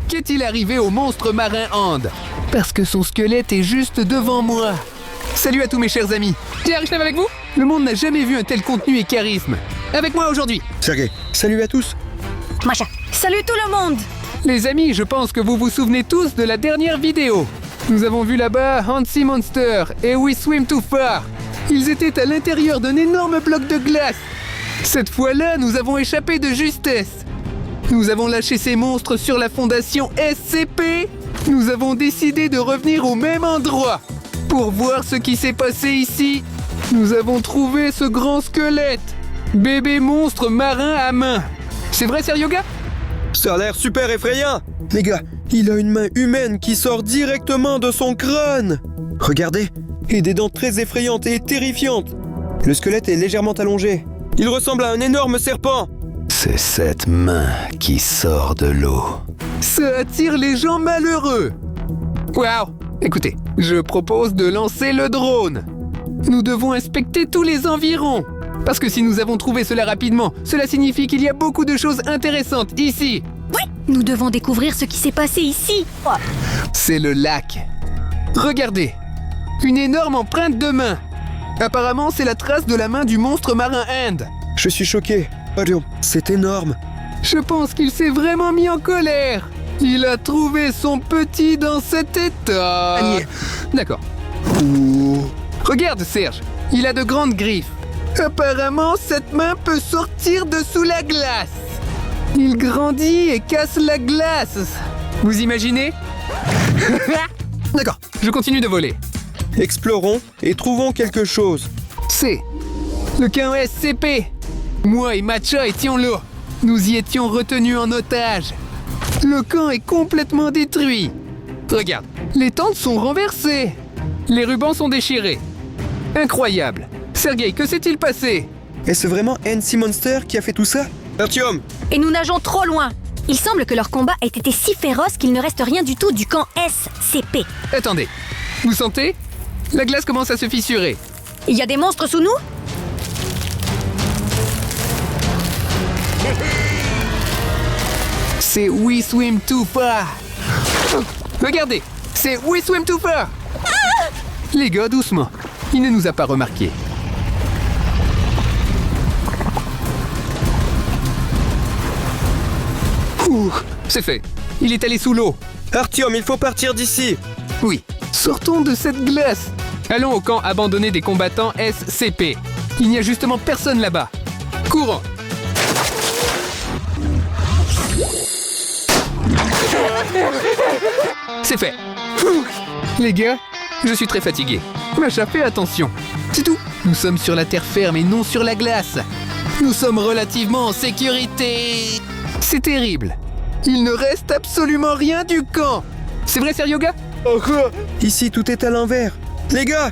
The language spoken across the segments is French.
Qu'est-il arrivé au monstre marin Hand? Parce que son squelette est juste devant moi. Salut à tous mes chers amis. Pierre, je avec vous? Le monde n'a jamais vu un tel contenu et charisme. Avec moi aujourd'hui. Sergei, salut à tous. Macha, salut tout le monde. Les amis, je pense que vous vous souvenez tous de la dernière vidéo. Nous avons vu là-bas Handsy Monster et We Swim Too Far. Ils étaient à l'intérieur d'un énorme bloc de glace. Cette fois-là, nous avons échappé de justesse. Nous avons lâché ces monstres sur la fondation SCP. Nous avons décidé de revenir au même endroit. Pour voir ce qui s'est passé ici, nous avons trouvé ce grand squelette. Bébé monstre marin à main. C'est vrai, Seryoga? Ça a l'air super effrayant. Les gars, il a une main humaine qui sort directement de son crâne. Regardez, et des dents très effrayantes et terrifiantes. Le squelette est légèrement allongé. Il ressemble à un énorme serpent. C'est cette main qui sort de l'eau. Ça attire les gens malheureux. Waouh! Écoutez, je propose de lancer le drone. Nous devons inspecter tous les environs. Parce que si nous avons trouvé cela rapidement, cela signifie qu'il y a beaucoup de choses intéressantes ici. Oui, nous devons découvrir ce qui s'est passé ici. C'est le lac. Regardez, une énorme empreinte de main. Apparemment, c'est la trace de la main du monstre marin Hand. Je suis choqué. Adieu, c'est énorme. Je pense qu'il s'est vraiment mis en colère. Il a trouvé son petit dans cet état. Panier. D'accord. Regarde, Serge, il a de grandes griffes. Apparemment, cette main peut sortir de sous la glace. Il grandit et casse la glace. Vous imaginez? D'accord, je continue de voler. Explorons et trouvons quelque chose. C'est le camp SCP. Moi et Matcha étions là. Nous y étions retenus en otage. Le camp est complètement détruit. Regarde, les tentes sont renversées. Les rubans sont déchirés. Incroyable. Sergei, que s'est-il passé? Est-ce vraiment Handsy Monster qui a fait tout ça? Artyom! Et nous nageons trop loin. Il semble que leur combat ait été si féroce qu'il ne reste rien du tout du camp SCP. Attendez, vous sentez? La glace commence à se fissurer. Il y a des monstres sous nous? C'est We Swim Too Far. Regardez, c'est We Swim Too Far. Les gars, doucement. Il ne nous a pas remarqués. C'est fait. Il est allé sous l'eau. Artyom, il faut partir d'ici. Oui, sortons de cette glace. Allons au camp abandonné des combattants SCP. Il n'y a justement personne là-bas. Courons. C'est fait. Les gars, je suis très fatigué. Macha, fais attention. C'est tout. Nous sommes sur la terre ferme et non sur la glace. Nous sommes relativement en sécurité. C'est terrible. Il ne reste absolument rien du camp. C'est vrai, Seryoga? Ici, tout est à l'envers. Les gars!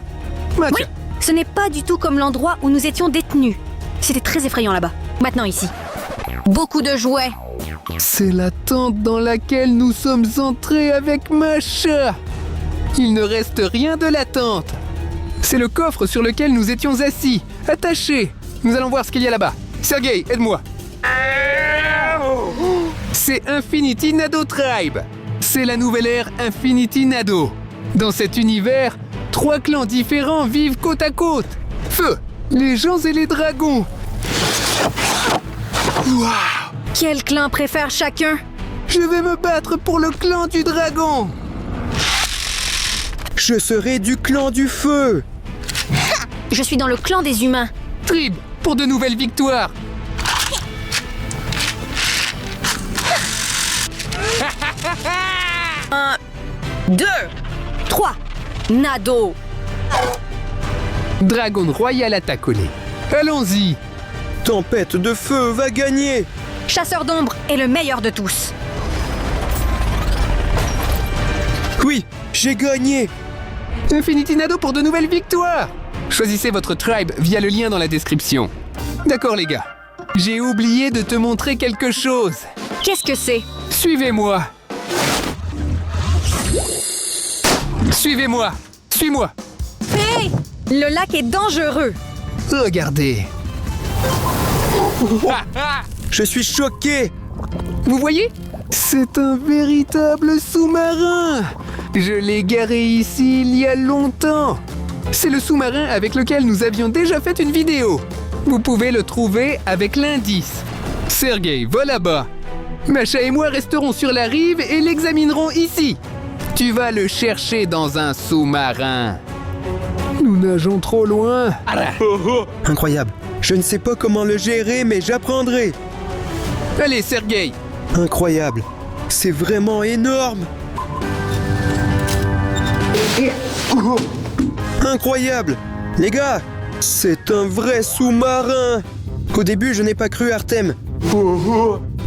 Matcha. Oui, ce n'est pas du tout comme l'endroit où nous étions détenus. C'était très effrayant là-bas. Maintenant ici. Beaucoup de jouets. C'est la tente dans laquelle nous sommes entrés avec Macha. Il ne reste rien de la tente. C'est le coffre sur lequel nous étions assis, attachés. Nous allons voir ce qu'il y a là-bas. Sergei, aide-moi. C'est Infinity Nado Tribe. C'est la nouvelle ère Infinity Nado. Dans cet univers, 3 clans différents vivent côte à côte. Feu, les gens et les dragons. Waouh! Quel clan préfère chacun? Je vais me battre pour le clan du dragon. Je serai du clan du feu. Je suis dans le clan des humains. Tribe, pour de nouvelles victoires. 1, 2, 3. Nado. Dragon Royal attaque-les. Allons-y. Tempête de feu va gagner. Chasseur d'ombre est le meilleur de tous. Oui, j'ai gagné. Infinity Nado pour de nouvelles victoires. Choisissez votre tribe via le lien dans la description. D'accord les gars. J'ai oublié de te montrer quelque chose. Qu'est-ce que c'est? Suivez-moi. Suivez-moi. Suis-moi. Hé! Le lac est dangereux. Regardez. Je suis choqué. Vous voyez? C'est un véritable sous-marin. Je l'ai garé ici il y a longtemps. C'est le sous-marin avec lequel nous avions déjà fait une vidéo. Vous pouvez le trouver avec l'indice. Sergei, va là-bas. Masha et moi resterons sur la rive et l'examinerons ici. Tu vas le chercher dans un sous-marin. Nous nageons trop loin. Incroyable. Je ne sais pas comment le gérer, mais j'apprendrai. Allez, Sergei. Incroyable. C'est vraiment énorme. Incroyable. Les gars, c'est un vrai sous-marin. Au début, je n'ai pas cru Artem.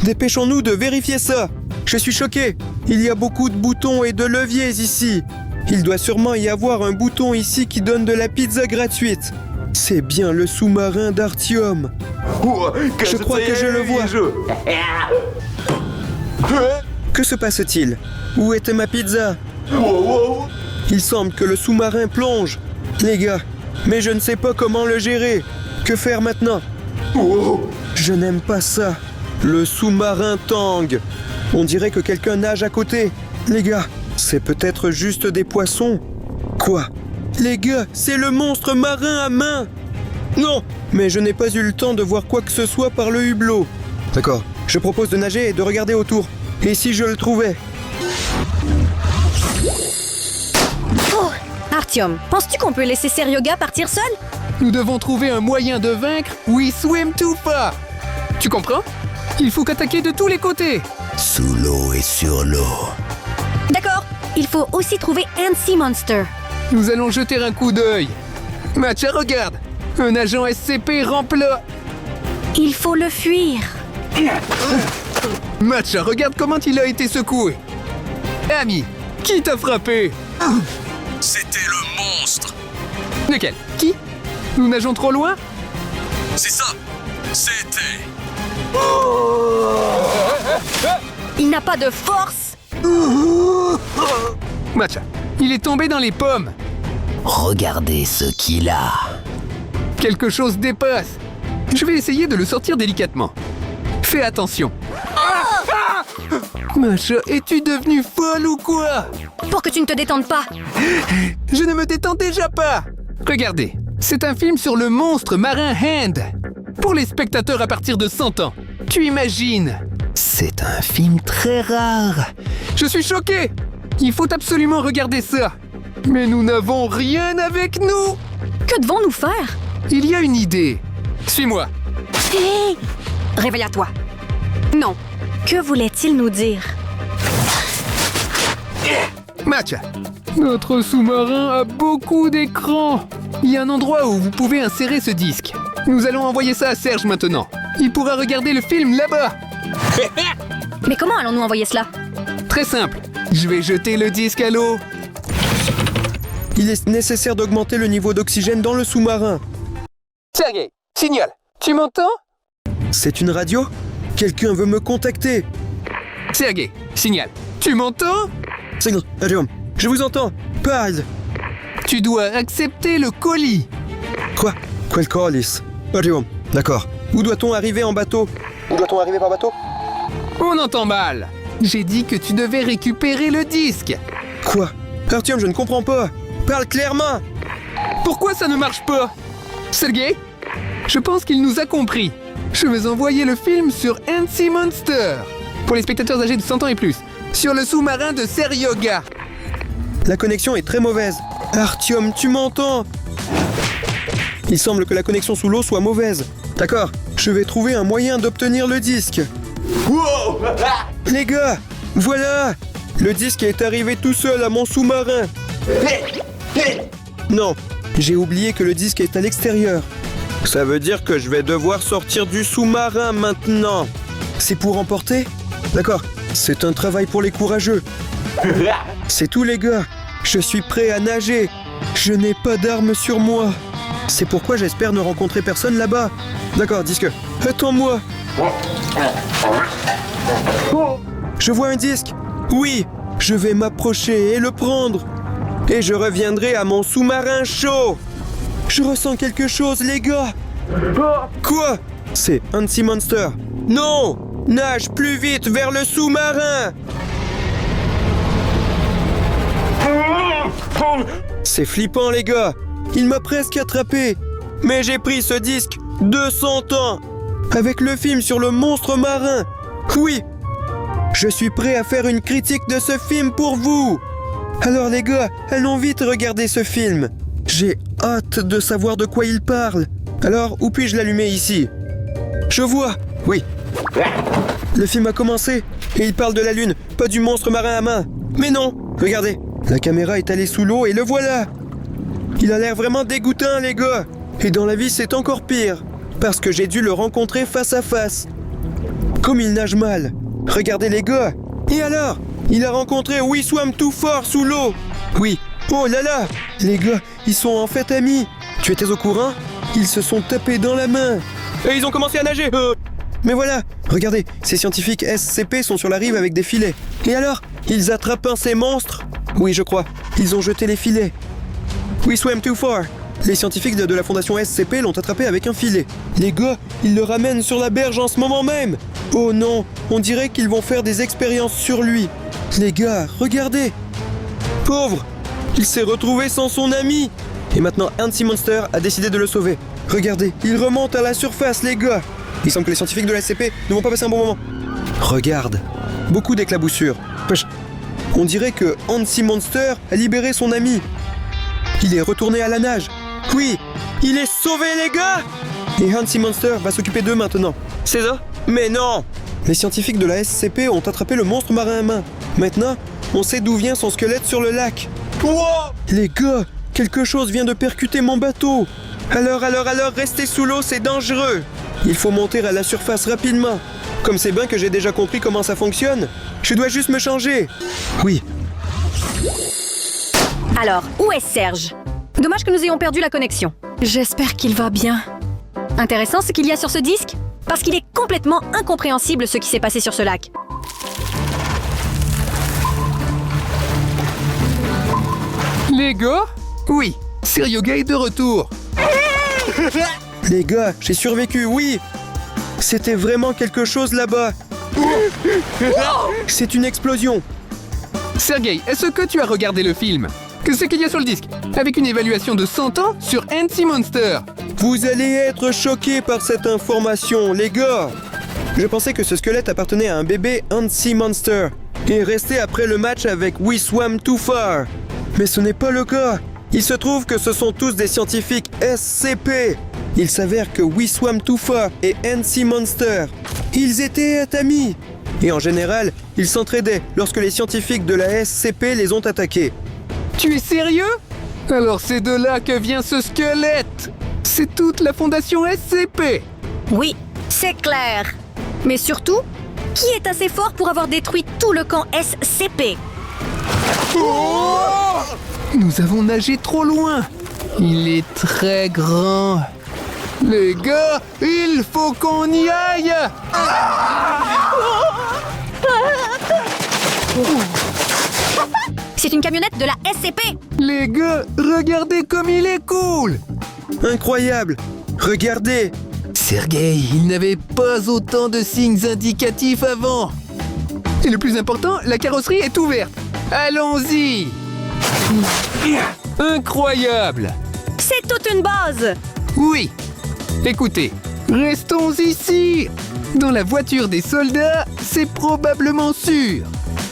Dépêchons-nous de vérifier ça. Je suis choqué. Il y a beaucoup de boutons et de leviers ici. Il doit sûrement y avoir un bouton ici qui donne de la pizza gratuite. C'est bien le sous-marin d'Artyom. Je crois que je le vois. Que se passe-t-il? Où était ma pizza? Il semble que le sous-marin plonge. Les gars, mais je ne sais pas comment le gérer. Que faire maintenant? Je n'aime pas ça. Le sous-marin tangue. On dirait que quelqu'un nage à côté. Les gars, c'est peut-être juste des poissons. Quoi? Les gars, c'est le monstre marin à main. Non, mais je n'ai pas eu le temps de voir quoi que ce soit par le hublot. D'accord, je propose de nager et de regarder autour. Et si je le trouvais? Oh, Artyom, penses-tu qu'on peut laisser Seryoga partir seul? Nous devons trouver un moyen de vaincre We Swim Too Far. Tu comprends? Il faut qu'attaquer de tous les côtés. Sous l'eau et sur l'eau. D'accord, il faut aussi trouver Antsy Monster. Nous allons jeter un coup d'œil. Matcha, regarde. Un agent SCP rempla. Il faut le fuir. Matcha, regarde comment il a été secoué. Ami, qui t'a frappé? C'était le monstre. Lequel? Qui? Nous nageons trop loin? C'est ça. C'était. Il n'a pas de force. Matcha, il est tombé dans les pommes. Regardez ce qu'il a. Quelque chose dépasse. Je vais essayer de le sortir délicatement. Fais attention. Matcha, es-tu devenue folle ou quoi? Pour que tu ne te détendes pas. Je ne me détends déjà pas. Regardez, c'est un film sur le monstre marin Hand. Pour les spectateurs à partir de 100 ans. Tu imagines? C'est un film très rare. Je suis choqué. Il faut absolument regarder ça. Mais nous n'avons rien avec nous. Que devons-nous faire? Il y a une idée. Suis-moi. Hé! Réveille-toi. Non. Que voulait-il nous dire? Matcha, notre sous-marin a beaucoup d'écrans. Il y a un endroit où vous pouvez insérer ce disque. Nous allons envoyer ça à Serge maintenant. Il pourra regarder le film là-bas. Mais comment allons-nous envoyer cela? Très simple. Je vais jeter le disque à l'eau. Il est nécessaire d'augmenter le niveau d'oxygène dans le sous-marin. Sergei, signal. Tu m'entends? C'est une radio? Quelqu'un veut me contacter. Sergei, signal. Tu m'entends? Signal, Artyom, je vous entends. Parle. Tu dois accepter le colis. Quoi? Quel colis? Artyom, d'accord. Où doit-on arriver en bateau? Où doit-on arriver par bateau? On entend mal. J'ai dit que tu devais récupérer le disque. Quoi? Artyom, je ne comprends pas. Parle clairement. Pourquoi ça ne marche pas? Sergei? Je pense qu'il nous a compris. Je vais envoyer le film sur Antsy Monster. Pour les spectateurs âgés de 100 ans et plus. Sur le sous-marin de Seryoga. La connexion est très mauvaise. Artyom, tu m'entends? Il semble que la connexion sous l'eau soit mauvaise. D'accord, je vais trouver un moyen d'obtenir le disque. Wow! Les gars, voilà! Le disque est arrivé tout seul à mon sous-marin. Non, j'ai oublié que le disque est à l'extérieur. Ça veut dire que je vais devoir sortir du sous-marin maintenant. C'est pour emporter? D'accord, c'est un travail pour les courageux. C'est tout les gars, je suis prêt à nager. Je n'ai pas d'armes sur moi. C'est pourquoi j'espère ne rencontrer personne là-bas. D'accord, disque, attends-moi. Je vois un disque. Oui, je vais m'approcher et le prendre. Et je reviendrai à mon sous-marin chaud. Je ressens quelque chose, les gars. Quoi? C'est Antsy Monster. Non! Nage plus vite vers le sous-marin! C'est flippant, les gars. Il m'a presque attrapé. Mais j'ai pris ce disque 200 ans. Avec le film sur le monstre marin. Oui. Je suis prêt à faire une critique de ce film pour vous. Alors les gars, allons vite regarder ce film. J'ai hâte de savoir de quoi il parle. Alors, où puis-je l'allumer ici? Je vois. Oui. Le film a commencé et il parle de la lune, pas du monstre marin à main. Mais non, regardez. La caméra est allée sous l'eau et le voilà. Il a l'air vraiment dégoûtant, les gars. Et dans la vie, c'est encore pire. Parce que j'ai dû le rencontrer face à face. Comme il nage mal. Regardez, les gars. Et alors? Il a rencontré We Swam Too Far sous l'eau. Oui. Oh là là. Les gars, ils sont en fait amis. Tu étais au courant? Ils se sont tapés dans la main. Et ils ont commencé à nager. Mais voilà. Regardez, ces scientifiques SCP sont sur la rive avec des filets. Et alors? Ils attrapent ces monstres? Oui, je crois. Ils ont jeté les filets. We swam too far. Les scientifiques de la fondation SCP l'ont attrapé avec un filet. Les gars, ils le ramènent sur la berge en ce moment même. Oh non, on dirait qu'ils vont faire des expériences sur lui. Les gars, regardez. Pauvre, il s'est retrouvé sans son ami. Et maintenant, Hansi Monster a décidé de le sauver. Regardez, il remonte à la surface, les gars. Il semble que les scientifiques de la SCP ne vont pas passer un bon moment. Regarde, beaucoup d'éclaboussures. On dirait que Hansi Monster a libéré son ami. Il est retourné à la nage. Oui, il est sauvé, les gars! Et Hansi Monster va s'occuper d'eux maintenant. C'est ça? Mais non! Les scientifiques de la SCP ont attrapé le monstre marin à main. Maintenant, on sait d'où vient son squelette sur le lac. Wow! Les gars, quelque chose vient de percuter mon bateau. Alors, rester sous l'eau, c'est dangereux. Il faut monter à la surface rapidement. Comme c'est bien que j'ai déjà compris comment ça fonctionne, je dois juste me changer. Oui. Alors, où est Serge? Dommage que nous ayons perdu la connexion. J'espère qu'il va bien. Intéressant ce qu'il y a sur ce disque, parce qu'il est complètement incompréhensible ce qui s'est passé sur ce lac. Les gars? Oui, Seryoga est de retour. Les gars, j'ai survécu, oui. C'était vraiment quelque chose là-bas. C'est une explosion. Sergei, est-ce que tu as regardé le film? Qu'est-ce qu'il y a sur le disque? Avec une évaluation de 100 ans sur Hansi Monster. Vous allez être choqués par cette information, les gars. Je pensais que ce squelette appartenait à un bébé Hansi Monster et restait après le match avec We Swam Too Far. Mais ce n'est pas le cas. Il se trouve que ce sont tous des scientifiques SCP. Il s'avère que We Swam Too Far et Hansi Monster, ils étaient amis. Et en général, ils s'entraidaient lorsque les scientifiques de la SCP les ont attaqués. Tu es sérieux? Alors c'est de là que vient ce squelette. C'est toute la fondation SCP. Oui, c'est clair. Mais surtout, qui est assez fort pour avoir détruit tout le camp SCP? Nous avons nagé trop loin. Il est très grand. Les gars, il faut qu'on y aille. C'est une camionnette de la SCP. Les gars, regardez comme il est cool. Incroyable. Regardez. Sergei, il n'avait pas autant de signes indicatifs avant. Et le plus important, la carrosserie est ouverte. Allons-y. Incroyable. C'est toute une base. Oui. Écoutez, restons ici. Dans la voiture des soldats, c'est probablement sûr.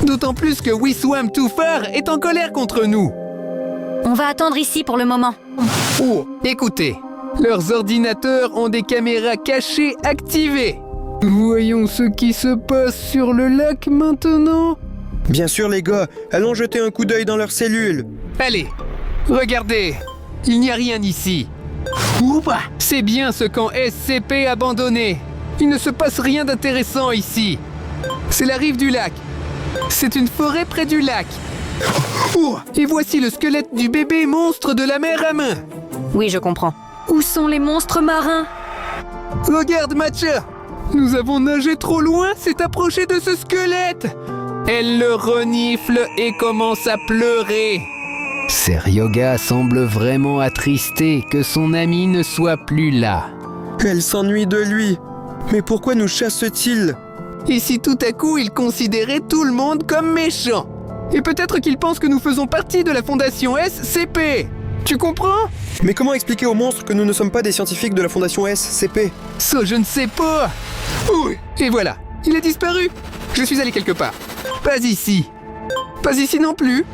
D'autant plus que We Swam Too Far est en colère contre nous. On va attendre ici pour le moment. Oh, écoutez, leurs ordinateurs ont des caméras cachées activées. Voyons ce qui se passe sur le lac maintenant. Bien sûr, les gars, allons jeter un coup d'œil dans leurs cellules. Allez, regardez, il n'y a rien ici. C'est bien ce camp SCP abandonné. Il ne se passe rien d'intéressant ici. C'est la rive du lac. C'est une forêt près du lac. Et voici le squelette du bébé monstre de la mer à main. Oui, je comprends. Où sont les monstres marins? Regarde, Matcha. Nous avons nagé trop loin, s'est approché de ce squelette. Elle le renifle et commence à pleurer. Seryoga semble vraiment attristé que son ami ne soit plus là. Elle s'ennuie de lui. Mais pourquoi nous chasse-t-il? Et si tout à coup il considérait tout le monde comme méchant? Et peut-être qu'il pense que nous faisons partie de la Fondation SCP. Tu comprends? Mais comment expliquer aux monstres que nous ne sommes pas des scientifiques de la Fondation SCP? Ça, je ne sais pas. Ouh, et voilà, il a disparu. Je suis allé quelque part. Pas ici. Pas ici non plus.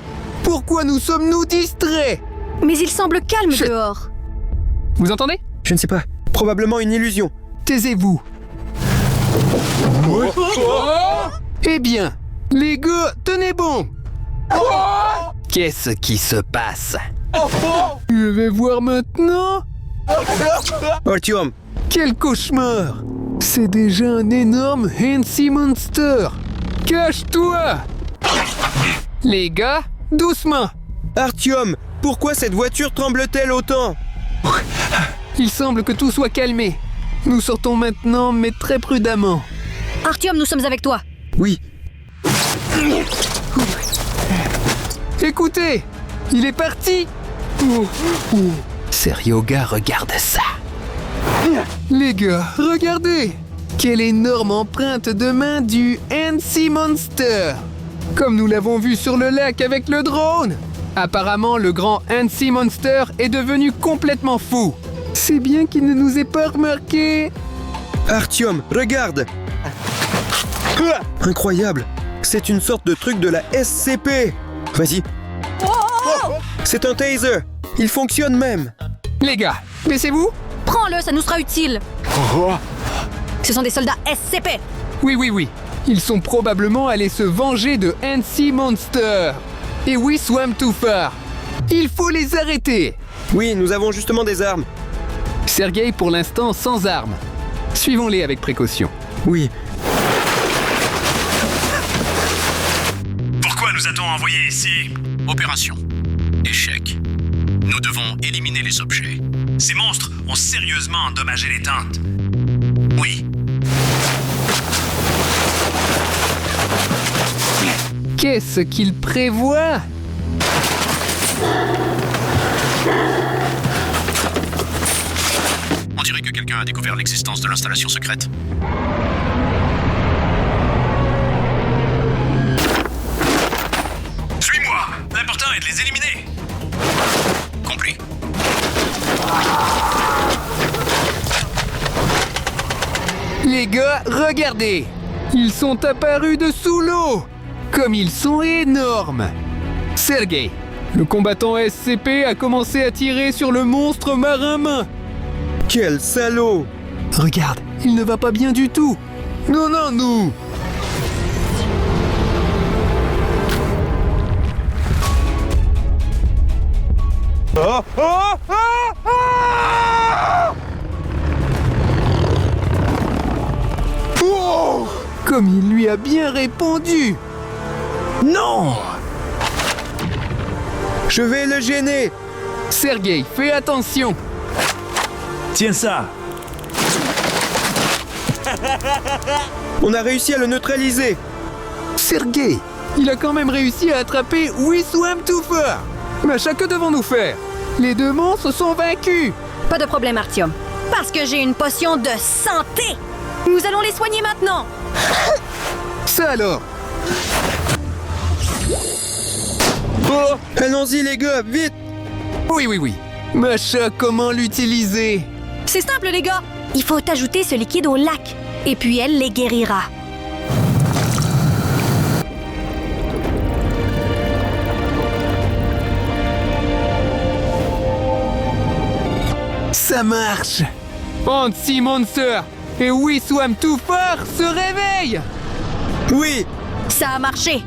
Pourquoi nous sommes-nous distraits? Mais il semble calme dehors. Vous entendez? Je ne sais pas. Probablement une illusion. Taisez-vous. Eh bien, les gars, tenez bon. Qu'est-ce qui se passe? Je vais voir maintenant. Artyom, Quel cauchemar! C'est déjà un énorme Hansi Monster! Cache-toi! Les gars, doucement! Artyom, pourquoi cette voiture tremble-t-elle autant? Il semble que tout soit calmé. Nous sortons maintenant, mais très prudemment. Artyom, nous sommes avec toi. Oui, Écoutez! Il est parti! Seryoga, regarde ça. Les gars, regardez! Quelle énorme empreinte de main du Hansi Monster! Comme nous l'avons vu sur le lac avec le drone! Apparemment, le grand Hansi Monster est devenu complètement fou. C'est bien qu'il ne nous ait pas remarqué. Artyom, regarde! Incroyable! C'est une sorte de truc de la SCP! Vas-y. C'est un taser! Il fonctionne même! Les gars, baissez-vous? Prends-le, ça nous sera utile. Ce sont des soldats SCP. Oui. Ils sont probablement allés se venger de Hansi Monster. Et we swam too far. Il faut les arrêter. Oui, nous avons justement des armes. Sergei pour l'instant sans armes. Suivons-les avec précaution. Oui. Pourquoi nous a-t-on envoyé ici? Opération. Échec. Nous devons éliminer les objets. Ces monstres ont sérieusement endommagé les tentes. Oui. Qu'est-ce qu'il prévoit? On dirait que quelqu'un a découvert l'existence de l'installation secrète. Suis-moi! L'important est de les éliminer! Compris. Les gars, regardez! Ils sont apparus de sous l'eau! Comme ils sont énormes! Sergei, le combattant SCP a commencé à tirer sur le monstre marin-main! Quel salaud! Regarde, il ne va pas bien du tout! Non, nous! Oh! Comme il lui a bien répondu! Non! Je vais le gêner! Sergei, fais attention! Tiens ça! On a réussi à le neutraliser! Sergei, il a quand même réussi à attraper We Swam Too Far! Macha, que devons-nous faire? Les deux monstres sont vaincus! Pas de problème, Artyom. Parce que j'ai une potion de santé. Nous allons les soigner maintenant. Ça alors! Oh! Allons-y les gars, vite! Oui. Macha, comment l'utiliser? C'est simple, les gars. Il faut ajouter ce liquide au lac. Et puis elle les guérira. Ça marche! Hansi Monster et We Swam Too Far se réveillent! Oui! Ça a marché.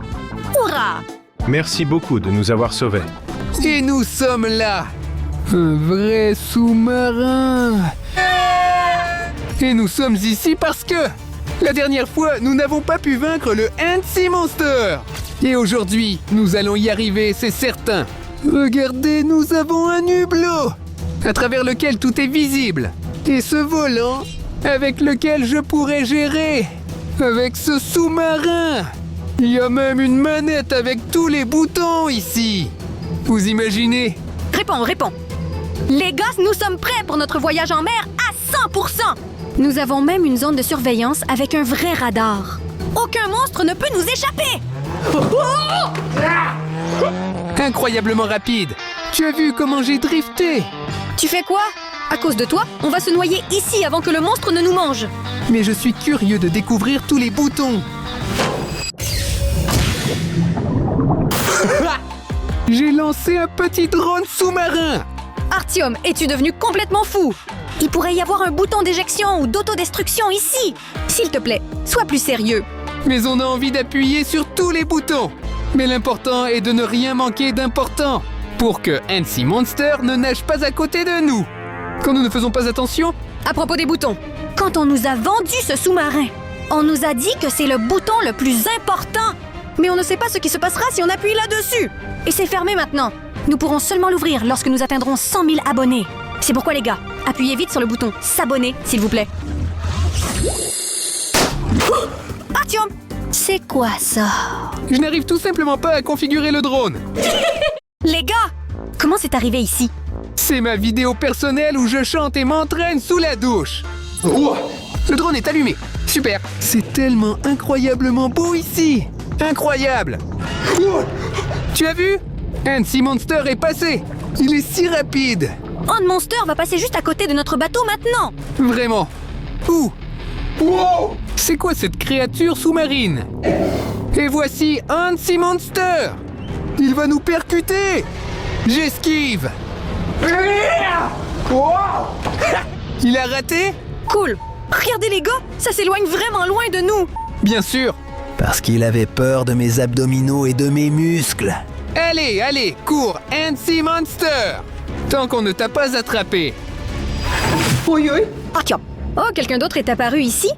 Hurrah! Merci beaucoup de nous avoir sauvés. Et nous sommes là! Un vrai sous-marin! Et nous sommes ici parce que la dernière fois, nous n'avons pas pu vaincre le Hansi Monster! Et aujourd'hui, nous allons y arriver, c'est certain! Regardez, nous avons un hublot! À travers lequel tout est visible! Et ce volant, avec lequel je pourrais gérer! Avec ce sous-marin! Il y a même une manette avec tous les boutons ici! Vous imaginez? Réponds. Les gars, nous sommes prêts pour notre voyage en mer à 100%. Nous avons même une zone de surveillance avec un vrai radar. Aucun monstre ne peut nous échapper! Incroyablement rapide. Tu as vu comment j'ai drifté? Tu fais quoi? À cause de toi, on va se noyer ici avant que le monstre ne nous mange. Mais je suis curieux de découvrir tous les boutons. J'ai lancé un petit drone sous-marin. Artyom, es-tu devenu complètement fou? Il pourrait y avoir un bouton d'éjection ou d'autodestruction ici. S'il te plaît, sois plus sérieux. Mais on a envie d'appuyer sur tous les boutons. Mais l'important est de ne rien manquer d'important pour que NC Monster ne nage pas à côté de nous. Quand nous ne faisons pas attention, À propos des boutons, quand on nous a vendu ce sous-marin, on nous a dit que c'est le bouton le plus important. Mais on ne sait pas ce qui se passera si on appuie là-dessus. Et c'est fermé maintenant. Nous pourrons seulement l'ouvrir lorsque nous atteindrons 100 000 abonnés. C'est pourquoi les gars, appuyez vite sur le bouton s'abonner, s'il vous plaît. Artyom, c'est quoi ça? je n'arrive tout simplement pas à configurer le drone. Les gars, comment c'est arrivé ici? C'est ma vidéo personnelle où je chante et m'entraîne sous la douche. Le drone est allumé. Super. C'est tellement incroyablement beau ici. Incroyable. Tu as vu? NC Monster est passé. Il est si rapide. Un Monster va passer juste à côté de notre bateau maintenant. Vraiment. Où? C'est quoi cette créature sous-marine? Et voici NC Monster. Il va nous percuter. J'esquive. Il a raté? Cool. Regardez les gars, ça s'éloigne vraiment loin de nous. Bien sûr. Parce qu'il avait peur de mes abdominaux et de mes muscles. Allez, allez, cours, NC Monster. Tant qu'on ne t'a pas attrapé. Artyom. Oh, quelqu'un d'autre est apparu ici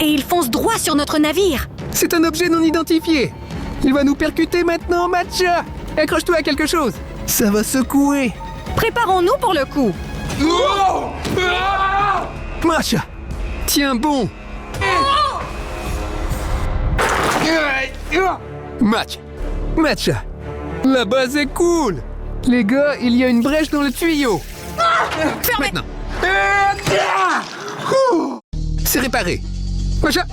et il fonce droit sur notre navire. C'est un objet non identifié. Il va nous percuter maintenant, Matcha. Accroche-toi à quelque chose. Ça va secouer. Préparons-nous pour le coup. Matcha, tiens bon. Matcha, la base est cool. Les gars, il y a une brèche dans le tuyau. Fermez. Maintenant. C'est réparé. Matcha,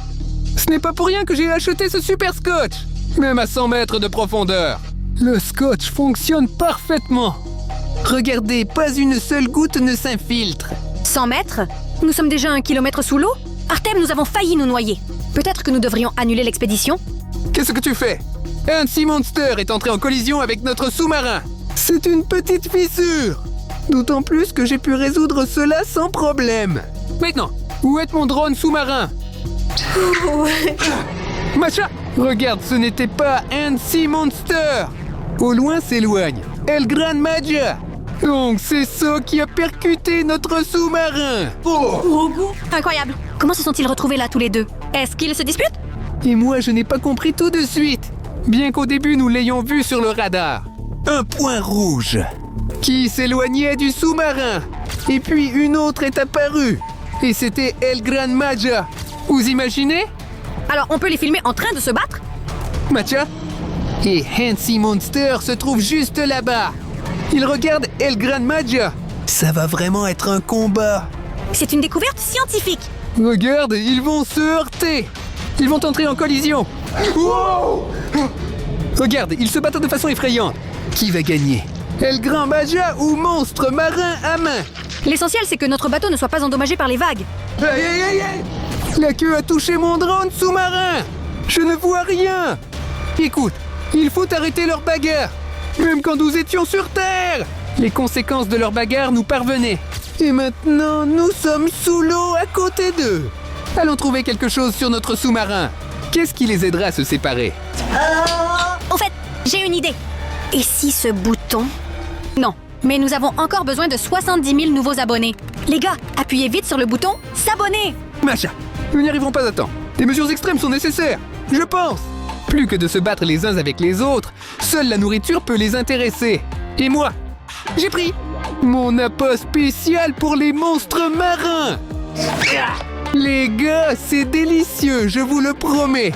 ce n'est pas pour rien que j'ai acheté ce super scotch. Même à 100 mètres de profondeur. Le scotch fonctionne parfaitement. Regardez, pas une seule goutte ne s'infiltre. 100 mètres? Nous sommes déjà 1 kilomètre sous l'eau? Artem, nous avons failli nous noyer. Peut-être que nous devrions annuler l'expédition? Qu'est-ce que tu fais? NC Monster est entré en collision avec notre sous-marin. C'est une petite fissure. D'autant plus que j'ai pu résoudre cela sans problème. Maintenant, où est mon drone sous-marin? Matcha, regarde, ce n'était pas NC Monster. Au loin s'éloigne El Gran Magia. Donc c'est ça qui a percuté notre sous-marin. Incroyable. Comment se sont-ils retrouvés là tous les deux? Est-ce qu'ils se disputent? Et moi, je n'ai pas compris tout de suite. Bien qu'au début, nous l'ayons vu sur le radar. Un point rouge qui s'éloignait du sous-marin. Et puis une autre est apparue. Et c'était El Gran Magia. Vous imaginez? Alors on peut les filmer en train de se battre? Matcha? Et NC Monster se trouve juste là-bas. Il regarde El Gran Magia. Ça va vraiment être un combat. C'est une découverte scientifique. Regarde, ils vont se heurter. Ils vont entrer en collision. Regarde, ils se battent de façon effrayante. Qui va gagner? El Gran Magia ou monstre marin à main? L'essentiel, c'est que notre bateau ne soit pas endommagé par les vagues. Aïe, aïe, aïe, aïe. La queue a touché mon drone sous-marin. Je ne vois rien. Écoute, il faut arrêter leur bagarre. Même quand nous étions sur Terre. Les conséquences de leur bagarre nous parvenaient. Et maintenant, nous sommes sous l'eau à côté d'eux. Allons trouver quelque chose sur notre sous-marin. Qu'est-ce qui les aidera à se séparer? Au fait, j'ai une idée. Et si ce bouton... Non, mais nous avons encore besoin de 70 000 nouveaux abonnés. Les gars, appuyez vite sur le bouton s'abonner. Macha, nous n'y arriverons pas à temps. Des mesures extrêmes sont nécessaires, je pense. Plus que de se battre les uns avec les autres, seule la nourriture peut les intéresser. Et moi, j'ai pris mon appât spécial pour les monstres marins. Les gars, c'est délicieux, je vous le promets.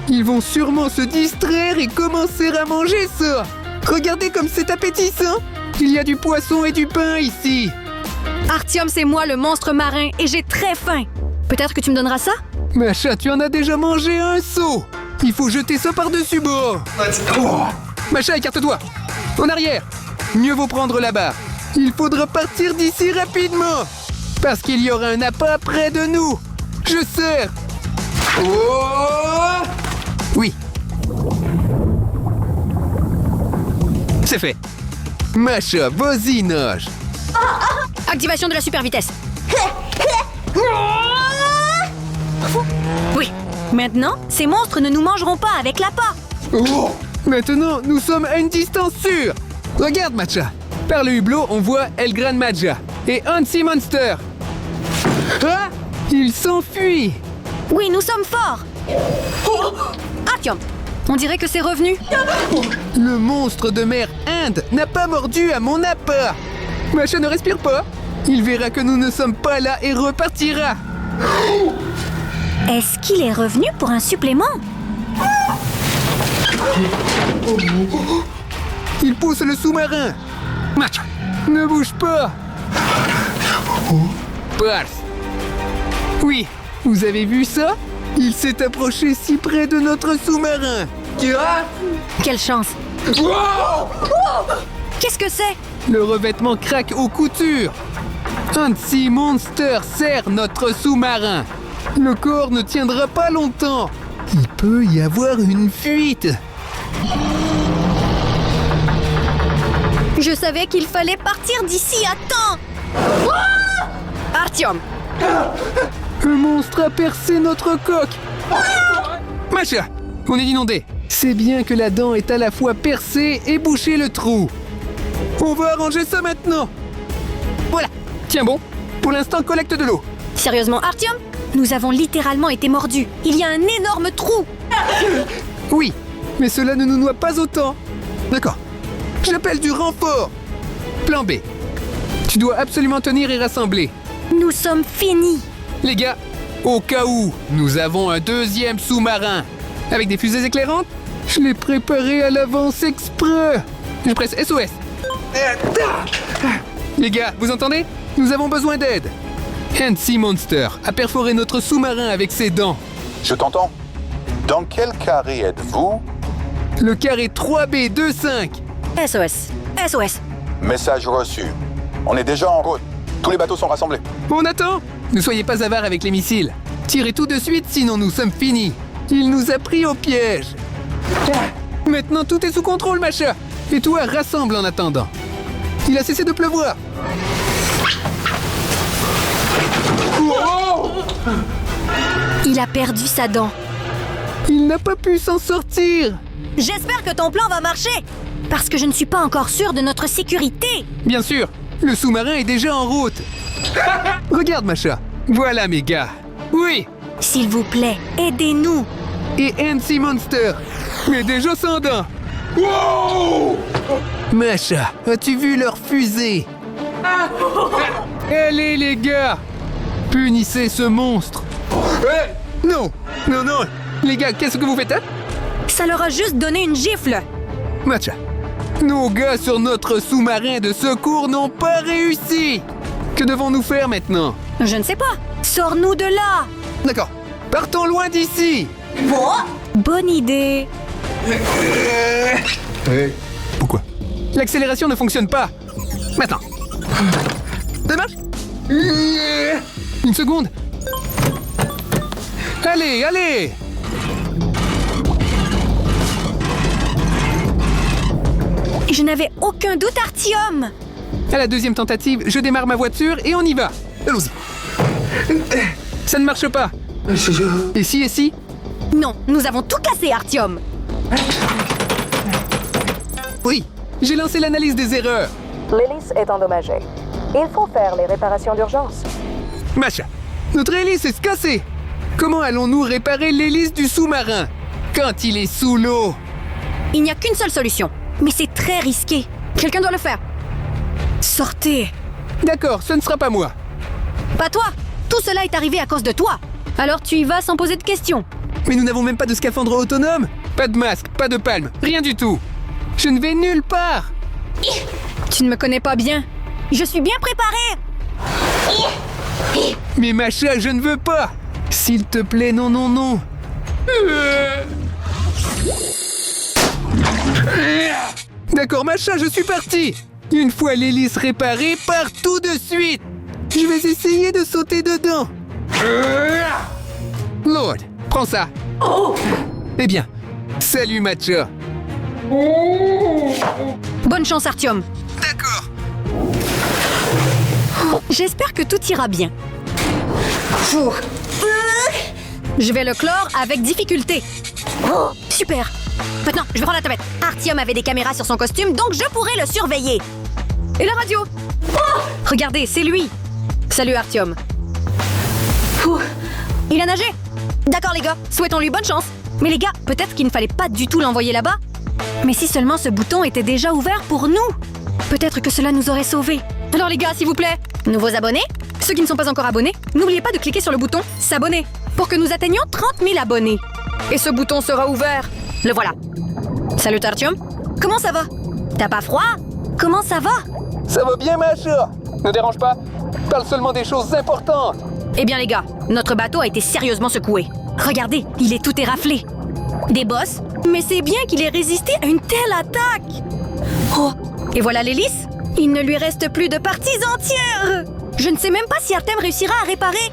Ils vont sûrement se distraire et commencer à manger ça. Regardez comme c'est appétissant. Il y a du poisson et du pain ici. Artyom, c'est moi le monstre marin et j'ai très faim. Peut-être que tu me donneras ça? Macha, tu en as déjà mangé un seau. Il faut jeter ça par-dessus bord. Macha, écarte-toi. En arrière. Mieux vaut prendre la barre. Il faudra partir d'ici rapidement. Parce qu'il y aura un appât près de nous. Je serre. Oh! Oui. C'est fait. Macha, vas-y, nage. Activation de la super vitesse. Oui. Maintenant, ces monstres ne nous mangeront pas avec l'appât. Oh! Maintenant, nous sommes à une distance sûre. Regarde, Macha. Par le hublot, on voit El Gran Maja et Hansi Monster. Ah! Il s'enfuit. Oui, nous sommes forts. Artyom, on dirait que c'est revenu. Le monstre de mer Inde n'a pas mordu à mon appât. Macha ne respire pas. Il verra que nous ne sommes pas là et repartira. Est-ce qu'il est revenu pour un supplément? Il pousse le sous-marin. Macha, ne bouge pas. Pars. Oui, vous avez vu ça? Il s'est approché si près de notre sous-marin. Quelle chance. Qu'est-ce que c'est? Le revêtement craque aux coutures. Hansi Monster serre notre sous-marin. Le corps ne tiendra pas longtemps. Il peut y avoir une fuite. Je savais qu'il fallait partir d'ici à temps. Artyom, Un monstre a percé notre coque. Macha, on est inondé. C'est bien que la dent est à la fois percée et bouché le trou. On va arranger ça maintenant. Voilà. Tiens bon. Pour l'instant, collecte de l'eau. sérieusement, Artyom? Nous avons littéralement été mordus. Il y a un énorme trou. Oui, mais cela ne nous noie pas autant. D'accord. J'appelle du renfort. Plan B. Tu dois absolument tenir et rassembler. Nous sommes finis. Les gars, au cas où, nous avons un deuxième sous-marin. Avec des fusées éclairantes. Je l'ai préparé à l'avance exprès. Je presse SOS. Les gars, vous entendez? Nous avons besoin d'aide. Hansi Monster a perforé notre sous-marin avec ses dents. Je t'entends. Dans quel carré êtes-vous? Le carré 3B25. SOS. SOS. Message reçu. On est déjà en route. Tous les bateaux sont rassemblés. On attend. Ne soyez pas avares avec les missiles. Tirez tout de suite, sinon nous sommes finis. Il nous a pris au piège. Maintenant, tout est sous contrôle, Macha. Et toi, rassemble en attendant. Il a cessé de pleuvoir. Il a perdu sa dent. Il n'a pas pu s'en sortir. J'espère que ton plan va marcher. Parce que je ne suis pas encore sûre de notre sécurité. Bien sûr, le sous-marin est déjà en route. Regarde, Macha. Voilà, mes gars. Oui. S'il vous plaît, aidez-nous. Et Hansi Monster. Mais déjà sans dents. Macha, as-tu vu leur fusée? Allez, les gars. Punissez ce monstre. Non, non, non. Les gars, qu'est-ce que vous faites, hein? Ça leur a juste donné une gifle. Macha, nos gars sur notre sous-marin de secours n'ont pas réussi. Que devons-nous faire maintenant? Je ne sais pas. Sors-nous de là. D'accord, partons loin d'ici. Bonne idée. Pourquoi? L'accélération ne fonctionne pas. Maintenant. Ça marche? Une seconde. Allez, allez. Je n'avais aucun doute, Artyom. À la deuxième tentative, je démarre ma voiture et on y va. Allons-y. Ça ne marche pas. Et si, et si? Non, nous avons tout cassé, Artyom. Oui, j'ai lancé l'analyse des erreurs. L'hélice est endommagée. Il faut faire les réparations d'urgence. Macha, notre hélice est cassée. Comment allons-nous réparer l'hélice du sous-marin quand il est sous l'eau? Il n'y a qu'une seule solution. Mais c'est très risqué. Quelqu'un doit le faire. Sortez. D'accord, ce ne sera pas moi. Pas toi. Tout cela est arrivé à cause de toi. Alors tu y vas sans poser de questions. Mais nous n'avons même pas de scaphandre autonome. Pas de masque, pas de palme, rien du tout. Je ne vais nulle part. Tu ne me connais pas bien. Je suis bien préparée. Mais Macha, je ne veux pas. S'il te plaît, non, non, non. D'accord, Macha, je suis parti. Une fois l'hélice réparée, pars tout de suite. Je vais essayer de sauter dedans. Lord, prends ça. Eh bien, salut Macha. Bonne chance, Artyom. D'accord. J'espère que tout ira bien. Je vais le clore avec difficulté. Super. Maintenant, je vais prendre la tablette. Artyom avait des caméras sur son costume, donc je pourrais le surveiller. Et la radio? Regardez, c'est lui. Salut, Artyom. Il a nagé. D'accord, les gars. Souhaitons-lui bonne chance. Mais les gars, peut-être qu'il ne fallait pas du tout l'envoyer là-bas. Mais si seulement ce bouton était déjà ouvert pour nous. Peut-être que cela nous aurait sauvés. Alors les gars, s'il vous plaît, nouveaux abonnés? Ceux qui ne sont pas encore abonnés, n'oubliez pas de cliquer sur le bouton « S'abonner » pour que nous atteignions 30 000 abonnés. Et ce bouton sera ouvert. Le voilà. Salut Artyom. Comment ça va? T'as pas froid? Comment ça va? Ça va bien, Macha? Ne dérange pas. Parle seulement des choses importantes. Eh bien les gars, notre bateau a été sérieusement secoué. Regardez, il est tout éraflé. Des bosses? Mais c'est bien qu'il ait résisté à une telle attaque. Oh, et voilà l'hélice. Il ne lui reste plus de parties entières. Je ne sais même pas si Artem réussira à réparer.